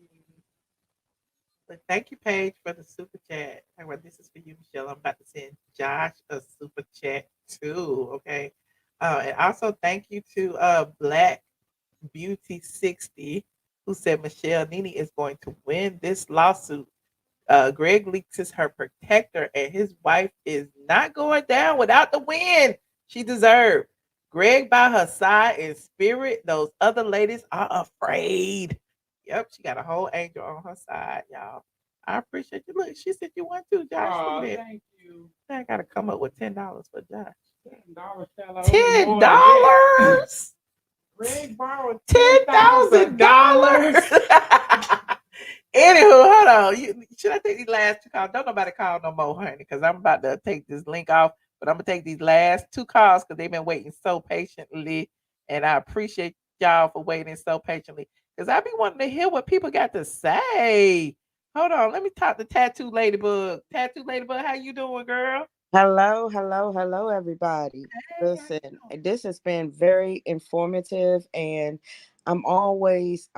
But thank you, Paige, for the super chat. Well, this is for you, Michelle. I'm about to send Josh a super chat too. Okay. And also thank you to Black Beauty 60, who said Michelle, Nene is going to win this lawsuit. Greg Leakes is her protector, and his wife is not going down without the win she deserved. Greg by her side in spirit. Those other ladies are afraid. Yep, she got a whole angel on her side, y'all. I appreciate you. Look, she said you want to, Josh. Oh, thank you. I gotta come up with $10 for Josh. $10. Greg borrowed $10,000. Anywho, hold on. Should I take these last two calls? Don't nobody call no more, honey, because I'm about to take this link off. But I'm gonna take these last two calls because they've been waiting so patiently, and I appreciate y'all for waiting so patiently because I be wanting to hear what people got to say. Hold on, let me talk to Tattoo Ladybug. Tattoo Ladybug, how you doing, girl? Hello, hello, hello, everybody. Listen, this has been very informative, and I'm always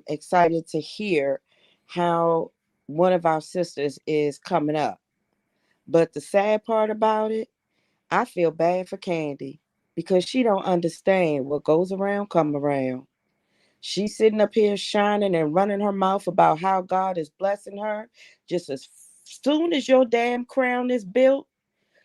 excited to hear how one of our sisters is coming up. But the sad part about it, I feel bad for Candy because she don't understand what goes around come around. She's sitting up here shining and running her mouth about how God is blessing her. Just as soon as your damn crown is built,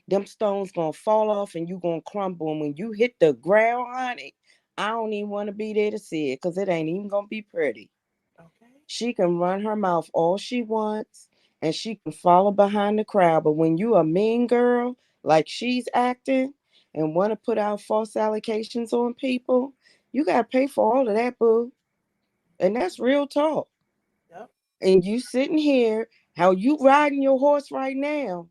them stones gonna fall off and you gonna crumble. And when you hit the ground, honey, I don't even want to be there to see it because it ain't even gonna be pretty. Okay. She can run her mouth all she wants and she can follow behind the crowd. But when you a mean girl like she's acting and want to put out false allegations on people, you gotta pay for all of that, boo. And that's real talk. Yep. And you sitting here, how you riding your horse right now?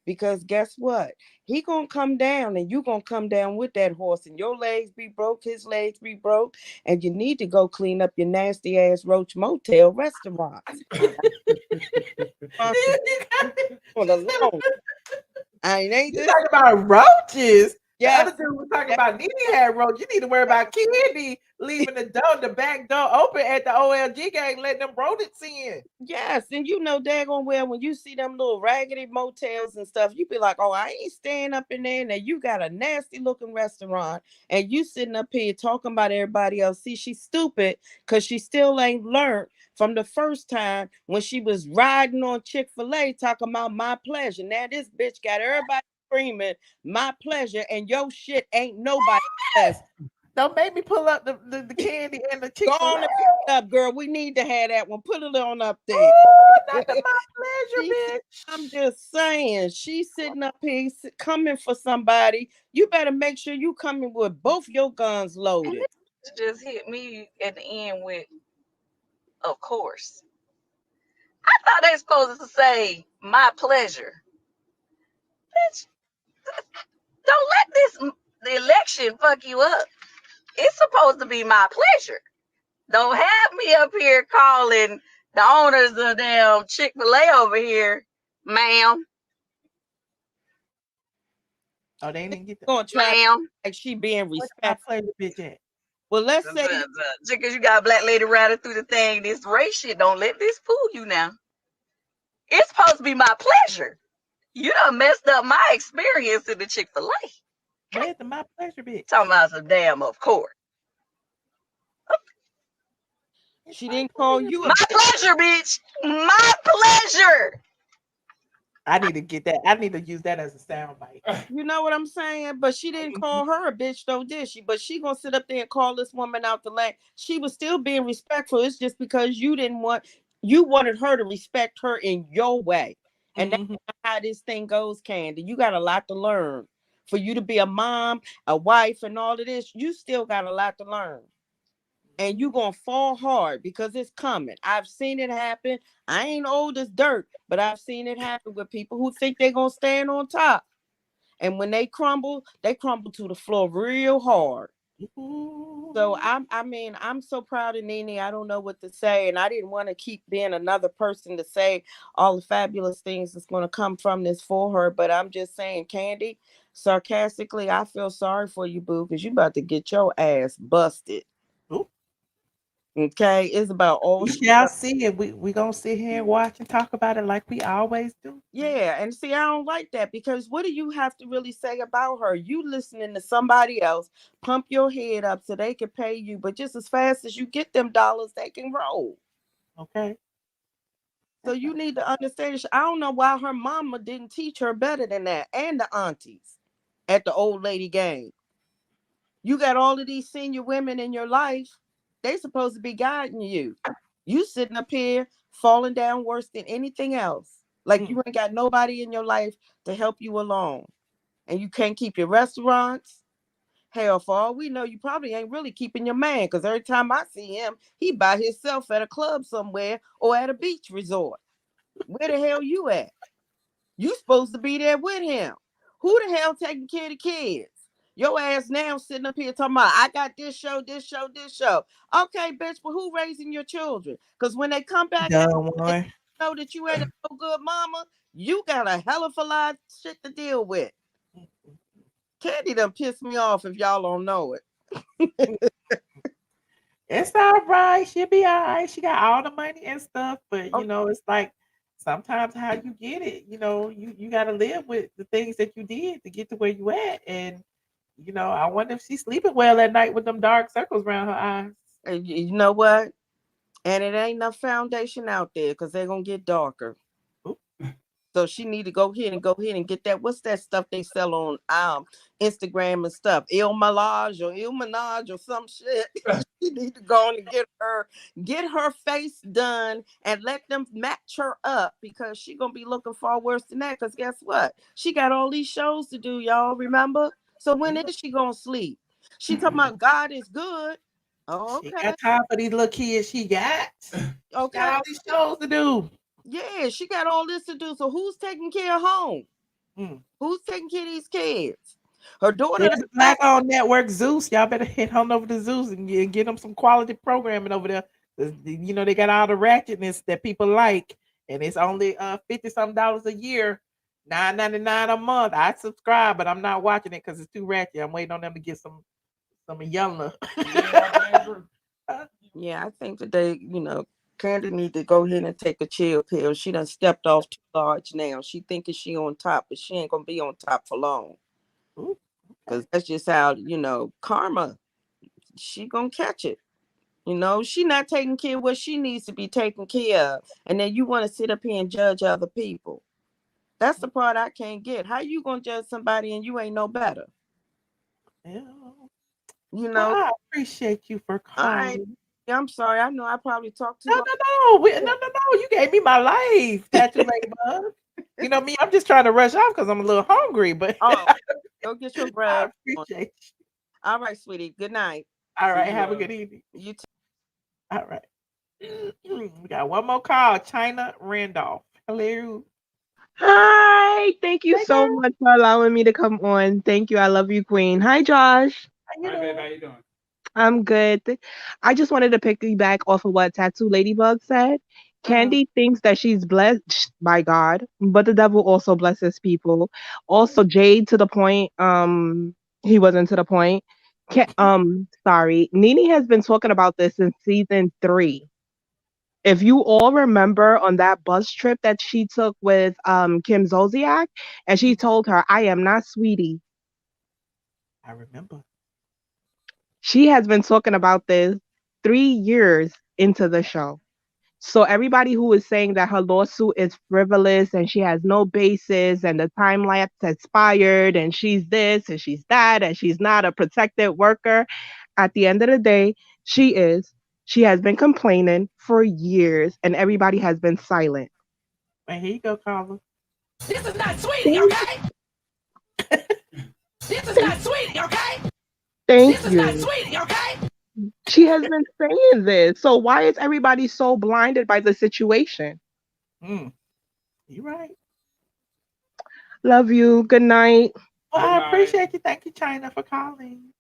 Because guess what? He gonna come down and you gonna come down with that horse and your legs be broke, his legs be broke, and you need to go clean up your nasty ass Roach Motel restaurants. For the loan. Ain't You this talking about roaches? Yeah. The other dude was talking about Nene had roaches. You need to worry about Candy leaving the back door open at the OLG game, letting them rodents in. Yes, and you know daggone well when you see them little raggedy motels and stuff, you be like, oh, I ain't staying up in there. Now you got a nasty looking restaurant and you sitting up here talking about everybody else. See, she's stupid because she still ain't learned from the first time when she was riding on Chick-fil-A talking about my pleasure. Now this bitch got everybody screaming my pleasure and your shit ain't nobody pleasure. Don't make me pull up the candy and the Go Chick-fil-A. on and pick it up, girl. We need to have that one. Put it on up there. Ooh, not to my pleasure, bitch. I'm just saying, she's sitting up here coming for somebody. You better make sure you coming with both your guns loaded. Just hit me at the end with, of course. I thought they supposed to say my pleasure. Bitch, don't let the election fuck you up. It's supposed to be my pleasure. Don't have me up here calling the owners of damn Chick-fil-A over here, ma'am. Oh, they didn't get the Gonna try ma'am. like she being What's my respectful. pleasure, bitch at? Well, let's say just because you got a black lady riding through the thing, this race shit, don't let this fool you now. It's supposed to be my pleasure. You done messed up my experience in the Chick-fil-A. Where's the my pleasure, bitch? Talking about some damn, of course. She didn't call you my pleasure, bitch. My pleasure. I need to get that. I need to use that as a sound bite. You know what I'm saying? But she didn't call her a bitch, though, did she? But she gonna sit up there and call this woman out the lane. She was still being respectful. It's just because you wanted her to respect her in your way. And that's how this thing goes, Candy. You got a lot to learn. For you to be a mom, a wife, and all of this, you still got a lot to learn. And you're going to fall hard because it's coming. I've seen it happen. I ain't old as dirt, but I've seen it happen with people who think they're going to stand on top. And when they crumble to the floor real hard. So I'm so proud of Nene. I don't know what to say. And I didn't want to keep being another person to say all the fabulous things that's going to come from this for her. But I'm just saying, Candy, sarcastically, I feel sorry for you, boo, because you about to get your ass busted. Ooh. Okay, it's about all we shall see it. We gonna sit here and watch and talk about it like we always do. Yeah, and see, I don't like that because what do you have to really say about her? You listening to somebody else pump your head up so they can pay you, but just as fast as you get them dollars, they can roll. Okay. So you need to understand. I don't know why her mama didn't teach her better than that, and the aunties at the old lady game. You got all of these senior women in your life. They supposed to be guiding you. You sitting up here falling down worse than anything else. Like you ain't got nobody in your life to help you along. And you can't keep your restaurants. Hell, for all we know, you probably ain't really keeping your man. Because every time I see him, he by himself at a club somewhere or at a beach resort. Where the hell you at? You supposed to be there with him. Who the hell taking care of the kids? Your ass now sitting up here talking about, I got this show, this show, this show. Okay, bitch, but who raising your children? Because when they come back out and know that you ain't a no good mama, you got a hell of a lot of shit to deal with. Candy done pissed me off if y'all don't know it. It's all right. She'll be all right. She got all the money and stuff, but you know, it's like sometimes how you get it, you know, you got to live with the things that you did to get to where you at. And you know, I wonder if she's sleeping well at night with them dark circles around her eyes. And you know what? And it ain't enough foundation out there because they're gonna get darker. Ooh. So she need to go ahead and get that. What's that stuff they sell on Instagram and stuff? Il Menage or some shit. She need to go on and get her face done and let them match her up because she gonna be looking far worse than that. Because guess what? She got all these shows to do, y'all. Remember? So when is she gonna sleep? She talking about God is good. Oh, okay. She got time for these little kids she got. Okay. Got all these shows to do. Yeah, she got all this to do. So who's taking care of home? Who's taking care of these kids? Her daughter. There's a black-owned network, Zeus. Y'all better head on over to Zeus and get them some quality programming over there. You know, they got all the ratchetness that people like, and it's only $50-something a year, $9.99 a month. I subscribe, but I'm not watching it because it's too ratchet. I'm waiting on them to get some younger. Yeah, I think that they, you know, Candy need to go ahead and take a chill pill. She done stepped off too large now. She thinking she on top, but she ain't gonna be on top for long. Because that's just how, you know, karma, she gonna catch it. You know, she not taking care of what she needs to be taken care of. And then you want to sit up here and judge other people. That's the part I can't get. How you gonna judge somebody and you ain't no better? Yeah. You know, well, I appreciate you for calling. I'm sorry. I know I probably talked too No. You gave me my life, Tattoo Ladybug. You know me, I'm just trying to rush off because I'm a little hungry. But go get your bread. I appreciate you. All right, sweetie. Good night. All right, have a good evening. You too. All right. We got one more call. China Randolph. Hello. Hi, thank you so much for allowing me to come on. Thank you. I love you, Queen. Hi, Josh. Hi, babe. How you doing? I'm good. I just wanted to piggyback off of what Tattoo Ladybug said. Candy thinks that she's blessed by God, but the devil also blesses people. Also, Jade to the point. He wasn't to the point. Sorry. Nene has been talking about this in season 3. If you all remember on that bus trip that she took with Kim Zolciak, and she told her, I am not sweetie. I remember. She has been talking about this 3 years into the show. So everybody who is saying that her lawsuit is frivolous and she has no basis and the time lapse expired and she's this and she's that and she's not a protected worker, at the end of the day, she is. She has been complaining for years and everybody has been silent. And here you go, Carla. This is not sweetie, okay? This is not sweetie, okay? Thank this you. This is not sweetie, okay? She has been saying this. So why is everybody so blinded by the situation? You're right. Love you. Good night. Well, I appreciate you. Thank you, China, for calling.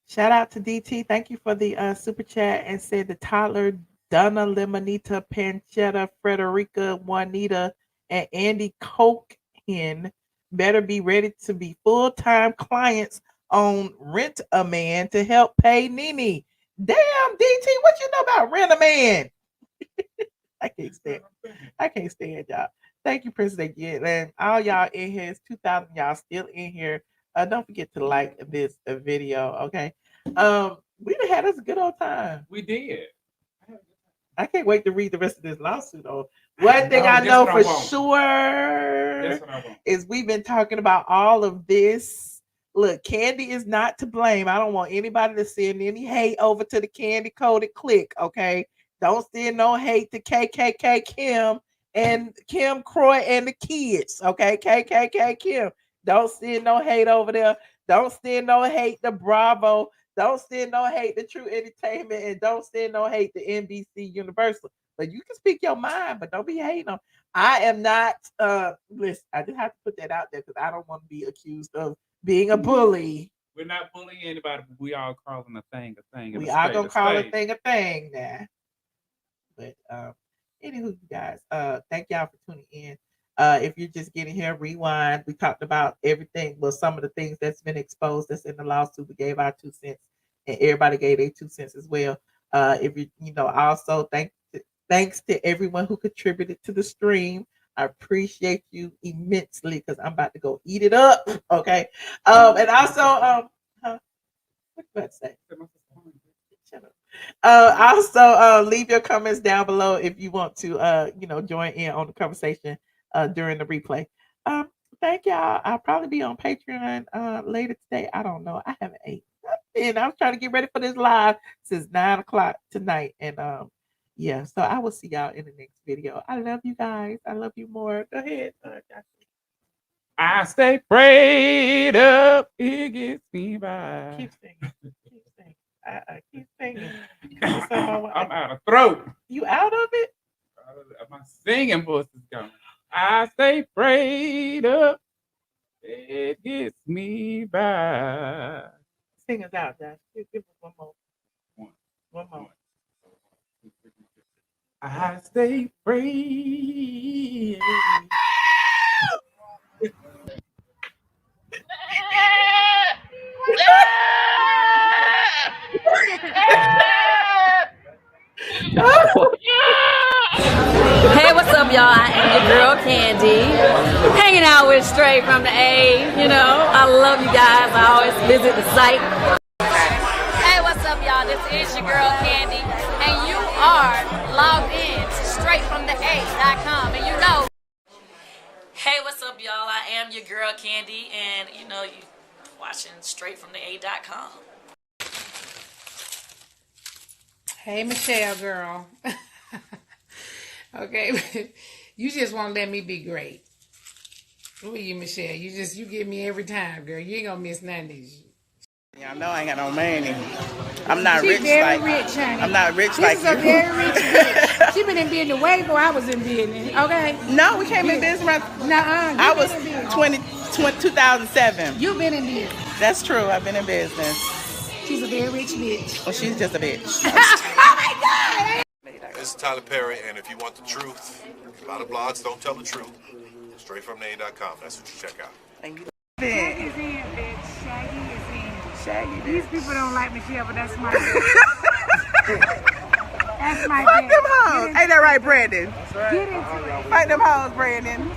Shout out to DT. Thank you for the super chat and said the toddler Donna Limonita Panchetta Frederica Juanita and Andy Cohen better be ready to be full-time clients on Rent a Man to help pay Nene. Damn, DT, what you know about Rent a Man? I can't stand y'all. Thank you, Princess again. And all y'all in here, it's 2,000 y'all still in here. Don't forget to like this video, okay? We done had us a good old time. We did. I can't wait to read the rest of this lawsuit. One thing I know for sure is we've been talking about all of this. Look, Candy is not to blame. I don't want anybody to send any hate over to the Candy Coded Click, okay? Don't send no hate to KKK Kim and Kim Croy and the kids, okay? KKK Kim. Don't send no hate over there. Don't send no hate to Bravo. Don't send no hate to True Entertainment, and don't send no hate to NBCUniversal. But you can speak your mind, but don't be hating on. I am not. Listen, I just have to put that out there because I don't want to be accused of being a bully. We're not bullying anybody, but we all calling a thing a thing. We are gonna call a thing now. But anywho, you guys, thank y'all for tuning in. If you're just getting here, rewind. We talked about everything. Well, some of the things that's been exposed that's in the lawsuit. We gave our 2 cents, and everybody gave their 2 cents as well. If you know, also thanks to everyone who contributed to the stream. I appreciate you immensely because I'm about to go eat it up. Okay. And also, what you about to say? Shut up. Also, leave your comments down below if you want to, join in on the conversation during the replay. Thank y'all. I'll probably be on Patreon later today. I don't know. I haven't ate nothing. I was trying to get ready for this live since 9:00 tonight, and yeah. So I will see y'all in the next video. I love you guys. I love you more. Go ahead, Josh. I stay prayed up. It gets me by. Keep singing. Keep singing. Keep singing. I'm out of throat. You out of it? My singing voice is gone. I stay prayed up. It gets me by. Sing us out, Josh. Give us one more. One more. I stay prayed. Hey, what's up, y'all? I am your girl Candy, hanging out with Straight from the A. You know, I love you guys. I always visit the site. Hey, what's up, y'all? This is your girl Candy, and you are logged in to straightfromtheA.com, and you know. Hey, what's up, y'all? I am your girl Candy, and you know you watching straightfromtheA.com. Hey, Michelle, girl. Okay, you just won't let me be great. Who are you, Michelle? You get me every time, girl. You ain't gonna miss none of these. Y'all know I ain't got no money. I'm not She rich very like rich, honey. I'm not rich This like is you. a very rich bitch. She been in business way before I was in business. Okay. No, we came in business right. I was 2007. You been in business. That's true. I've been in business. She's a very rich bitch. Well, she's just a bitch. Oh my God! This is Tyler Perry, and if you want the truth, a lot of blogs don't tell the truth. StraightfromtheA.com. That's what you check out. Thank you. Shaggy is in, bitch. Shaggy is in. Shaggy. These people don't like Michelle, but that's my That's my Fuck them hoes. Ain't that right, Brandon? Get into it. Fight them hoes, Brandon.